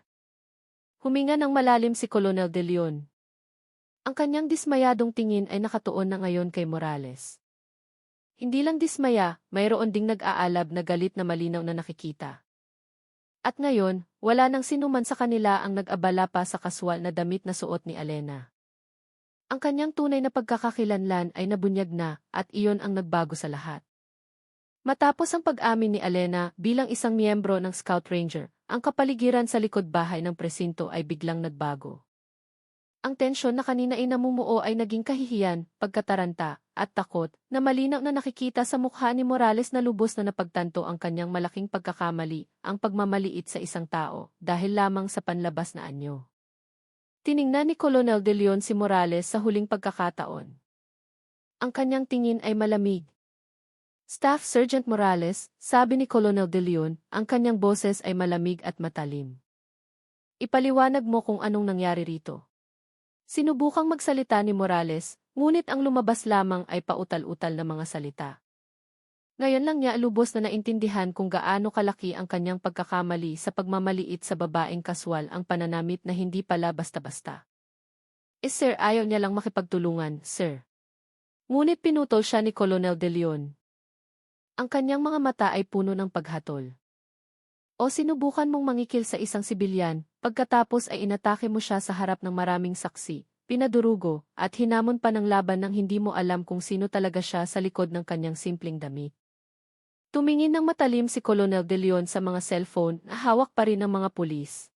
Huminga ng malalim si Colonel De Leon. Ang kanyang dismayadong tingin ay nakatuon na ngayon kay Morales. Hindi lang dismaya, mayroon ding nag-aalab na galit na malinaw na nakikita. At ngayon, wala nang sinuman sa kanila ang nag-abala pa sa kaswal na damit na suot ni Alena. Ang kanyang tunay na pagkakakilanlan ay nabunyag na at iyon ang nagbago sa lahat. Matapos ang pag-amin ni Alena bilang isang miyembro ng Scout Ranger, ang kapaligiran sa likod bahay ng presinto ay biglang nagbago. Ang tensyon na kanina ay namumuo ay naging kahihiyan, pagkataranta, at takot, na malinaw na nakikita sa mukha ni Morales na lubos na napagtanto ang kanyang malaking pagkakamali, ang pagmamaliit sa isang tao, dahil lamang sa panlabas na anyo. Tiningnan ni Colonel De Leon si Morales sa huling pagkakataon. Ang kanyang tingin ay malamig. Staff Sergeant Morales, sabi ni Colonel De Leon, ang kanyang boses ay malamig at matalim. Ipaliwanag mo kung anong nangyari rito. Sinubukang magsalita ni Morales, ngunit ang lumabas lamang ay pautal-utal na mga salita. Ngayon lang niya lubos na naintindihan kung gaano kalaki ang kanyang pagkakamali sa pagmamaliit sa babaeng kaswal ang pananamit na hindi pala basta-basta. Sir, ayaw niya lang makipagtulungan, sir. Ngunit pinutol siya ni Colonel De Leon. Ang kanyang mga mata ay puno ng paghatol. O sinubukan mong mangikil sa isang sibilyan, pagkatapos ay inatake mo siya sa harap ng maraming saksi, pinadurugo, at hinamon pa ng laban nang hindi mo alam kung sino talaga siya sa likod ng kanyang simpleng damit. Tumingin ng matalim si Colonel De Leon sa mga cellphone na hawak pa rin ng mga pulis.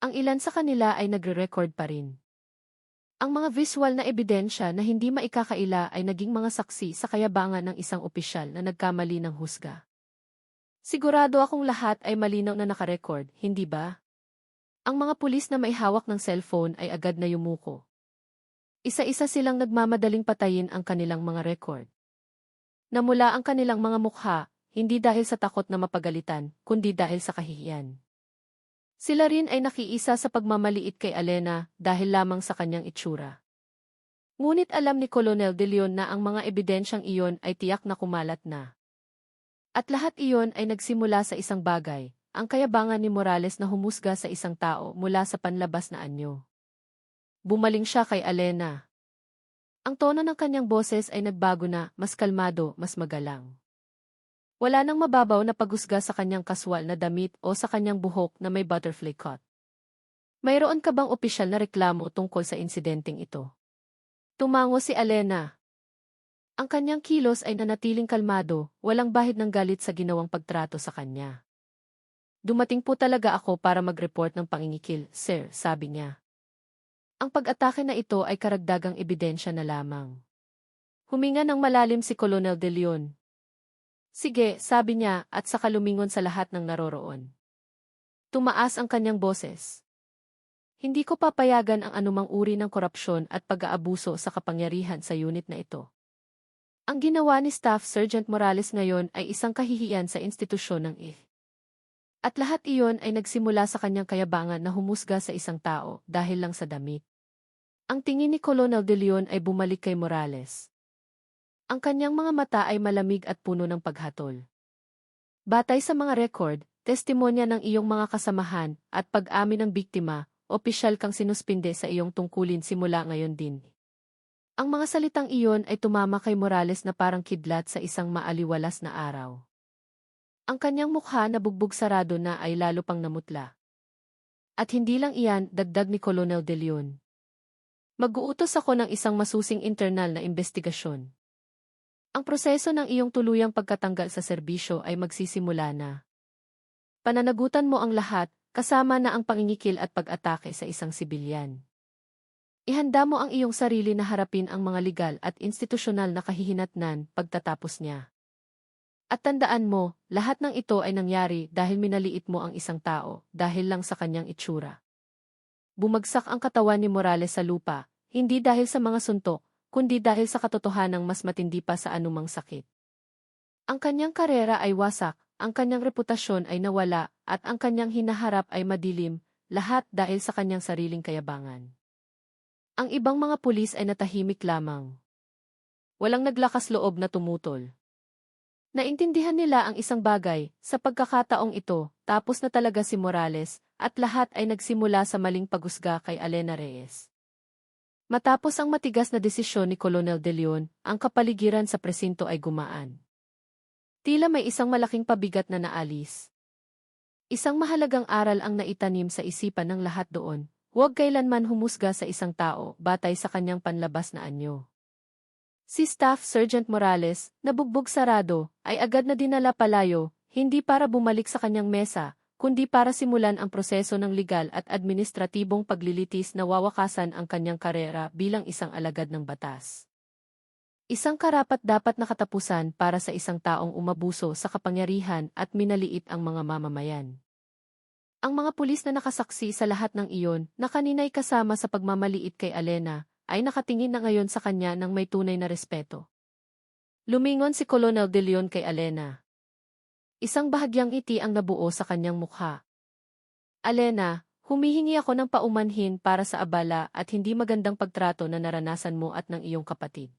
Ang ilan sa kanila ay nagre-record pa rin. Ang mga visual na ebidensya na hindi maikakaila ay naging mga saksi sa kayabangan ng isang opisyal na nagkamali ng husga. Sigurado akong lahat ay malinaw na nakarecord, hindi ba? Ang mga pulis na may hawak ng cellphone ay agad na yumuko. Isa-isa silang nagmamadaling patayin ang kanilang mga record. Namula ang kanilang mga mukha, hindi dahil sa takot na mapagalitan, kundi dahil sa kahihiyan. Sila rin ay nakiisa sa pagmamaliit kay Alena dahil lamang sa kanyang itsura. Ngunit alam ni Colonel De Leon na ang mga ebidensyang iyon ay tiyak na kumalat na. At lahat iyon ay nagsimula sa isang bagay, ang kayabangan ni Morales na humusga sa isang tao mula sa panlabas na anyo. Bumaling siya kay Alena. Ang tono ng kanyang boses ay nagbago na, mas kalmado, mas magalang. Wala nang mababaw na paghusga sa kanyang kaswal na damit o sa kanyang buhok na may butterfly cut. Mayroon ka bang opisyal na reklamo tungkol sa insidenteng ito? Tumango si Alena. Ang kanyang kilos ay nanatiling kalmado, walang bahid ng galit sa ginawang pagtrato sa kanya. Dumating po talaga ako para mag-report ng pangingikil, sir, sabi niya. Ang pag-atake na ito ay karagdagang ebidensya na lamang. Huminga ng malalim si Colonel De Leon. Sige, sabi niya at saka lumingon sa lahat ng naroroon. Tumaas ang kanyang boses. Hindi ko papayagan ang anumang uri ng korupsyon at pag-aabuso sa kapangyarihan sa unit na ito. Ang ginawa ni Staff Sergeant Morales ngayon ay isang kahihiyan sa institusyon ng At lahat iyon ay nagsimula sa kanyang kayabangan na humusga sa isang tao dahil lang sa damit. Ang tingin ni Colonel De Leon ay bumalik kay Morales. Ang kanyang mga mata ay malamig at puno ng paghatol. Batay sa mga record, testimonya ng iyong mga kasamahan, at pag-amin ng biktima, opisyal kang sinuspinde sa iyong tungkulin simula ngayon din. Ang mga salitang iyon ay tumama kay Morales na parang kidlat sa isang maaliwalas na araw. Ang kanyang mukha na bugbog sarado na ay lalo pang namutla. At hindi lang iyan, dagdag ni Colonel De Leon. Mag-uutos ako ng isang masusing internal na investigasyon. Ang proseso ng iyong tuluyang pagkatanggal sa serbisyo ay magsisimula na. Pananagutan mo ang lahat, kasama na ang pangingikil at pag-atake sa isang sibilyan. Ihanda mo ang iyong sarili na harapin ang mga legal at institusyonal na kahihinatnan pagtatapos niya. At tandaan mo, lahat ng ito ay nangyari dahil minaliit mo ang isang tao dahil lang sa kanyang itsura. Bumagsak ang katawan ni Morales sa lupa, hindi dahil sa mga suntok, kundi dahil sa katotohanang mas matindi pa sa anumang sakit. Ang kanyang karera ay wasak, ang kanyang reputasyon ay nawala, at ang kanyang hinaharap ay madilim, lahat dahil sa kanyang sariling kayabangan. Ang ibang mga pulis ay natahimik lamang. Walang naglakas loob na tumutol. Naintindihan nila ang isang bagay, sa pagkakataong ito, tapos na talaga si Morales, at lahat ay nagsimula sa maling paghusga kay Alena Reyes. Matapos ang matigas na desisyon ni Colonel De Leon, ang kapaligiran sa presinto ay gumaan. Tila may isang malaking pabigat na naalis. Isang mahalagang aral ang naitanim sa isipan ng lahat doon, huwag kailanman humusga sa isang tao batay sa kanyang panlabas na anyo. Si Staff Sergeant Morales, na bugbog sarado, ay agad na dinala palayo, hindi para bumalik sa kanyang mesa, kundi para simulan ang proseso ng legal at administratibong paglilitis na wawakasan ang kanyang karera bilang isang alagad ng batas. Isang karapat-dapat na katapusan para sa isang taong umabuso sa kapangyarihan at minaliit ang mga mamamayan. Ang mga pulis na nakasaksi sa lahat ng iyon, na kanina'y kasama sa pagmamaliit kay Alena, ay nakatingin na ngayon sa kanya ng may tunay na respeto. Lumingon si Colonel De Leon kay Alena. Isang bahagyang ngiti ang nabuo sa kanyang mukha. Alena, humihingi ako ng paumanhin para sa abala at hindi magandang pagtrato na naranasan mo at ng iyong kapatid.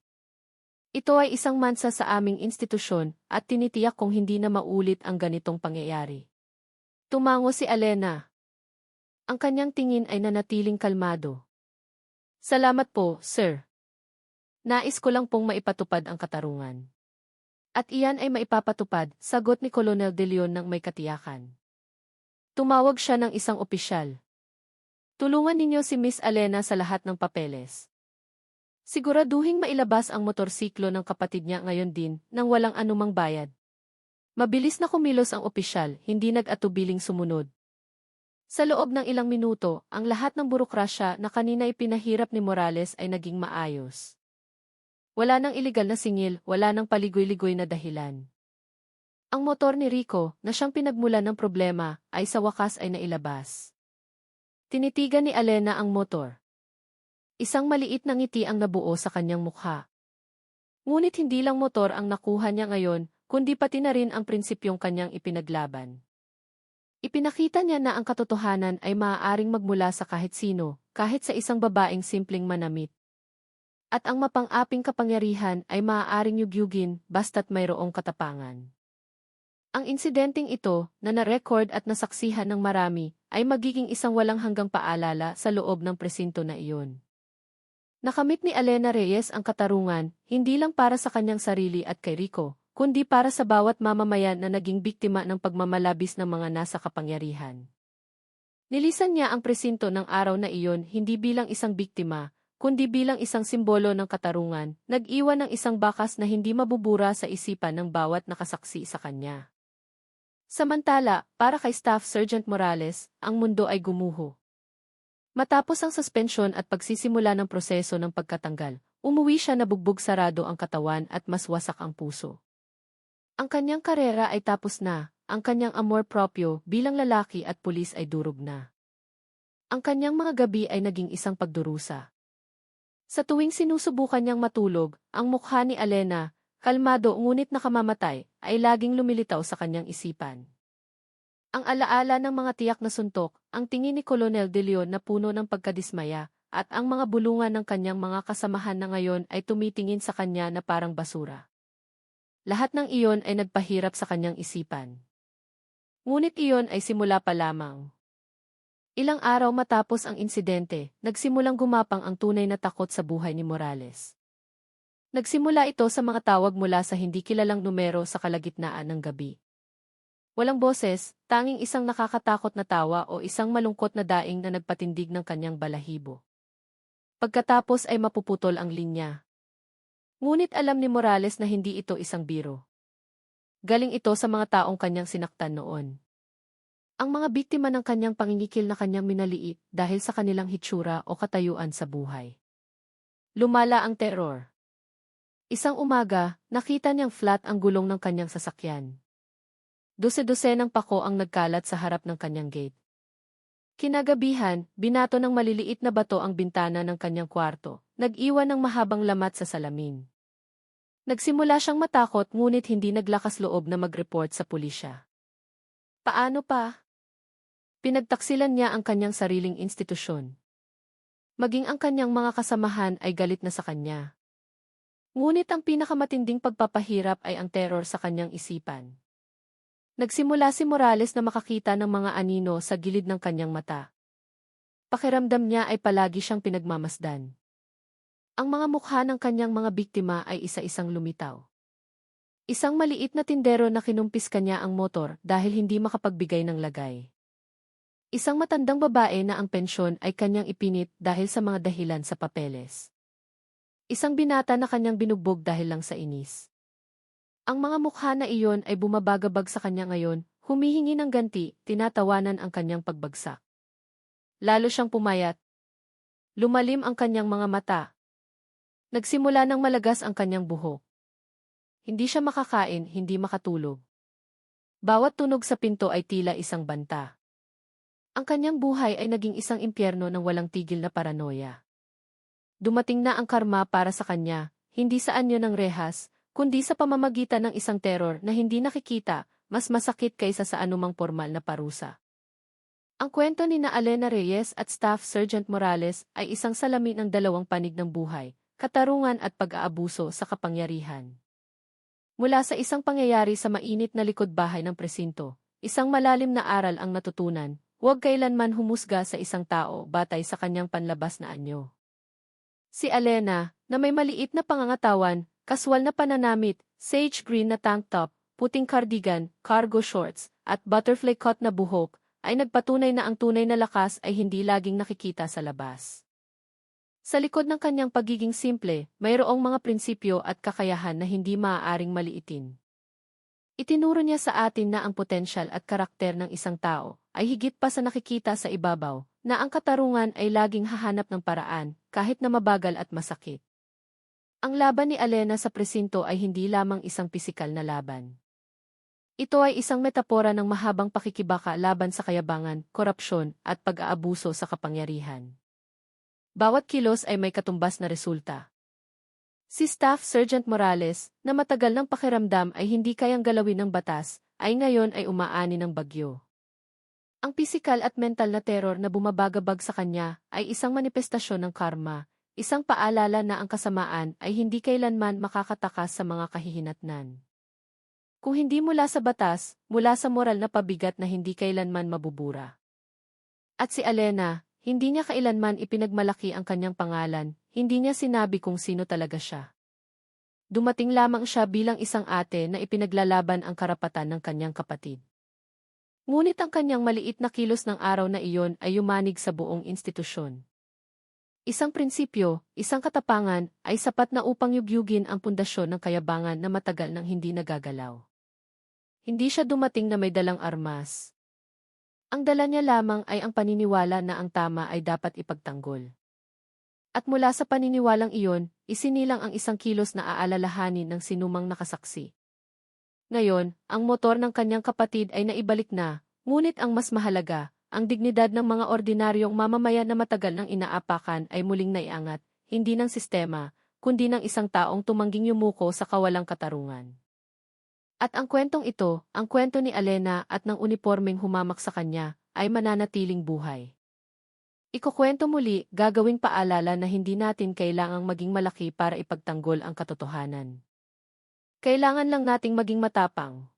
Ito ay isang mansa sa aming institusyon at tinitiyak kong hindi na maulit ang ganitong pangyayari. Tumango si Alena. Ang kanyang tingin ay nanatiling kalmado. Salamat po, sir. Nais ko lang pong maipatupad ang katarungan. At iyan ay maipapatupad, sagot ni Colonel De Leon ng may katiyakan. Tumawag siya ng isang opisyal. Tulungan ninyo si Miss Alena sa lahat ng papeles. Siguraduhing mailabas ang motorsiklo ng kapatid niya ngayon din nang walang anumang bayad. Mabilis na kumilos ang opisyal, hindi nag-atubiling sumunod. Sa loob ng ilang minuto, ang lahat ng burokrasya na kanina ipinahirap ni Morales ay naging maayos. Wala nang iligal na singil, wala nang paligoy-ligoy na dahilan. Ang motor ni Rico, na siyang pinagmulan ng problema, ay sa wakas ay nailabas. Tinitigan ni Alena ang motor. Isang maliit na ngiti ang nabuo sa kanyang mukha. Ngunit hindi lang motor ang nakuha niya ngayon, kundi pati na rin ang prinsipyong kanyang ipinaglaban. Ipinakita niya na ang katotohanan ay maaaring magmula sa kahit sino, kahit sa isang babaeng simpleng manamit. At ang mapang-aping kapangyarihan ay maaaring yugyugin basta't mayroong katapangan. Ang insidenteng ito, na na-record at nasaksihan ng marami, ay magiging isang walang hanggang paalala sa loob ng presinto na iyon. Nakamit ni Alena Reyes ang katarungan, hindi lang para sa kanyang sarili at kay Rico, kundi para sa bawat mamamayan na naging biktima ng pagmamalabis ng mga nasa kapangyarihan. Nilisan niya ang presinto ng araw na iyon hindi bilang isang biktima, kundi bilang isang simbolo ng katarungan, nag-iwan ng isang bakas na hindi mabubura sa isipan ng bawat nakasaksi sa kanya. Samantala, para kay Staff Sergeant Morales, ang mundo ay gumuho. Matapos ang suspensyon at pagsisimula ng proseso ng pagkatanggal, umuwi siya na bugbog sarado ang katawan at mas wasak ang puso. Ang kanyang karera ay tapos na, ang kanyang amor proprio bilang lalaki at pulis ay durog na. Ang kanyang mga gabi ay naging isang pagdurusa. Sa tuwing sinusubukan niyang matulog, ang mukha ni Alena, kalmado ngunit nakamamatay, ay laging lumilitaw sa kanyang isipan. Ang alaala ng mga tiyak na suntok, ang tingin ni Colonel De Leon na puno ng pagkadismaya, at ang mga bulungan ng kanyang mga kasamahan na ngayon ay tumitingin sa kanya na parang basura. Lahat ng iyon ay nagpahirap sa kanyang isipan. Ngunit iyon ay simula pa lamang. Ilang araw matapos ang insidente, nagsimulang gumapang ang tunay na takot sa buhay ni Morales. Nagsimula ito sa mga tawag mula sa hindi kilalang numero sa kalagitnaan ng gabi. Walang boses, tanging isang nakakatakot na tawa o isang malungkot na daing na nagpatindig ng kanyang balahibo. Pagkatapos ay mapuputol ang linya. Ngunit alam ni Morales na hindi ito isang biro. Galing ito sa mga taong kanyang sinaktan noon. Ang mga biktima ng kanyang pangingikil na kanyang minaliit dahil sa kanilang hitsura o katayuan sa buhay. Lumala ang teror. Isang umaga, nakita niyang flat ang gulong ng kanyang sasakyan. Dose-dosenang pako ang nagkalat sa harap ng kanyang gate. Kinagabihan, binato ng maliliit na bato ang bintana ng kanyang kwarto, nag-iwan ng mahabang lamat sa salamin. Nagsimula siyang matakot ngunit hindi naglakas loob na mag-report sa pulisya. Paano pa? Pinagtaksilan niya ang kanyang sariling institusyon. Maging ang kanyang mga kasamahan ay galit na sa kanya. Ngunit ang pinakamatinding pagpapahirap ay ang terror sa kanyang isipan. Nagsimula si Morales na makakita ng mga anino sa gilid ng kanyang mata. Pakiramdam niya ay palagi siyang pinagmamasdan. Ang mga mukha ng kanyang mga biktima ay isa-isang lumitaw. Isang maliit na tindero na kinumpis kanya ang motor dahil hindi makapagbigay ng lagay. Isang matandang babae na ang pensyon ay kanyang ipinit dahil sa mga dahilan sa papeles. Isang binata na kanyang binugbog dahil lang sa inis. Ang mga mukha na iyon ay bumabagabag sa kanya ngayon, humihingi ng ganti, tinatawanan ang kanyang pagbagsak. Lalo siyang pumayat. Lumalim ang kanyang mga mata. Nagsimula ng malagas ang kanyang buhok. Hindi siya makakain, hindi makatulog. Bawat tunog sa pinto ay tila isang banta. Ang kanyang buhay ay naging isang impyerno ng walang tigil na paranoia. Dumating na ang karma para sa kanya, hindi sa anyo ng rehas, kundi sa pamamagitan ng isang terror na hindi nakikita, mas masakit kaysa sa anumang formal na parusa. Ang kwento ni na Alena Reyes at Staff Sergeant Morales ay isang salamin ng dalawang panig ng buhay, katarungan at pag-aabuso sa kapangyarihan. Mula sa isang pangyayari sa mainit na likod-bahay ng presinto, isang malalim na aral ang natutunan, huwag kailanman humusga sa isang tao batay sa kanyang panlabas na anyo. Si Alena, na may maliit na pangangatawan, kaswal na pananamit, sage green na tank top, puting cardigan, cargo shorts, at butterfly cut na buhok, ay nagpatunay na ang tunay na lakas ay hindi laging nakikita sa labas. Sa likod ng kanyang pagiging simple, mayroong mga prinsipyo at kakayahan na hindi maaaring maliitin. Itinuro niya sa atin na ang potensyal at karakter ng isang tao ay higit pa sa nakikita sa ibabaw, na ang katarungan ay laging hahanap ng paraan, kahit na mabagal at masakit. Ang laban ni Elena sa presinto ay hindi lamang isang pisikal na laban. Ito ay isang metapora ng mahabang pakikibaka laban sa kayabangan, korupsyon, at pag-aabuso sa kapangyarihan. Bawat kilos ay may katumbas na resulta. Si Staff Sergeant Morales, na matagal ng pakiramdam ay hindi kayang galawin ng batas, ay ngayon ay umaani ng bagyo. Ang pisikal at mental na teror na bumabagabag sa kanya ay isang manifestasyon ng karma, isang paalala na ang kasamaan ay hindi kailanman makakatakas sa mga kahihinatnan. Kung hindi mula sa batas, mula sa moral na pabigat na hindi kailanman mabubura. At si Elena, hindi niya kailanman ipinagmalaki ang kanyang pangalan, hindi niya sinabi kung sino talaga siya. Dumating lamang siya bilang isang ate na ipinaglalaban ang karapatan ng kanyang kapatid. Ngunit ang kanyang maliit na kilos ng araw na iyon ay yumanig sa buong institusyon. Isang prinsipyo, isang katapangan, ay sapat na upang yugyugin ang pundasyon ng kayabangan na matagal nang hindi nagagalaw. Hindi siya dumating na may dalang armas. Ang dala niya lamang ay ang paniniwala na ang tama ay dapat ipagtanggol. At mula sa paniniwalang iyon, isinilang ang isang kilos na aalalahanin ng sinumang nakasaksi. Ngayon, ang motor ng kanyang kapatid ay naibalik na, ngunit ang mas mahalaga, ang dignidad ng mga ordinaryong mamamayan na matagal nang inaapakan ay muling naiangat, hindi ng sistema, kundi ng isang taong tumangging yumuko sa kawalang katarungan. At ang kwentong ito, ang kwento ni Elena at ng unipormeng humamak sa kanya, ay mananatiling buhay. Ikukwento muli, gagawing paalala na hindi natin kailangang maging malaki para ipagtanggol ang katotohanan. Kailangan lang nating maging matapang.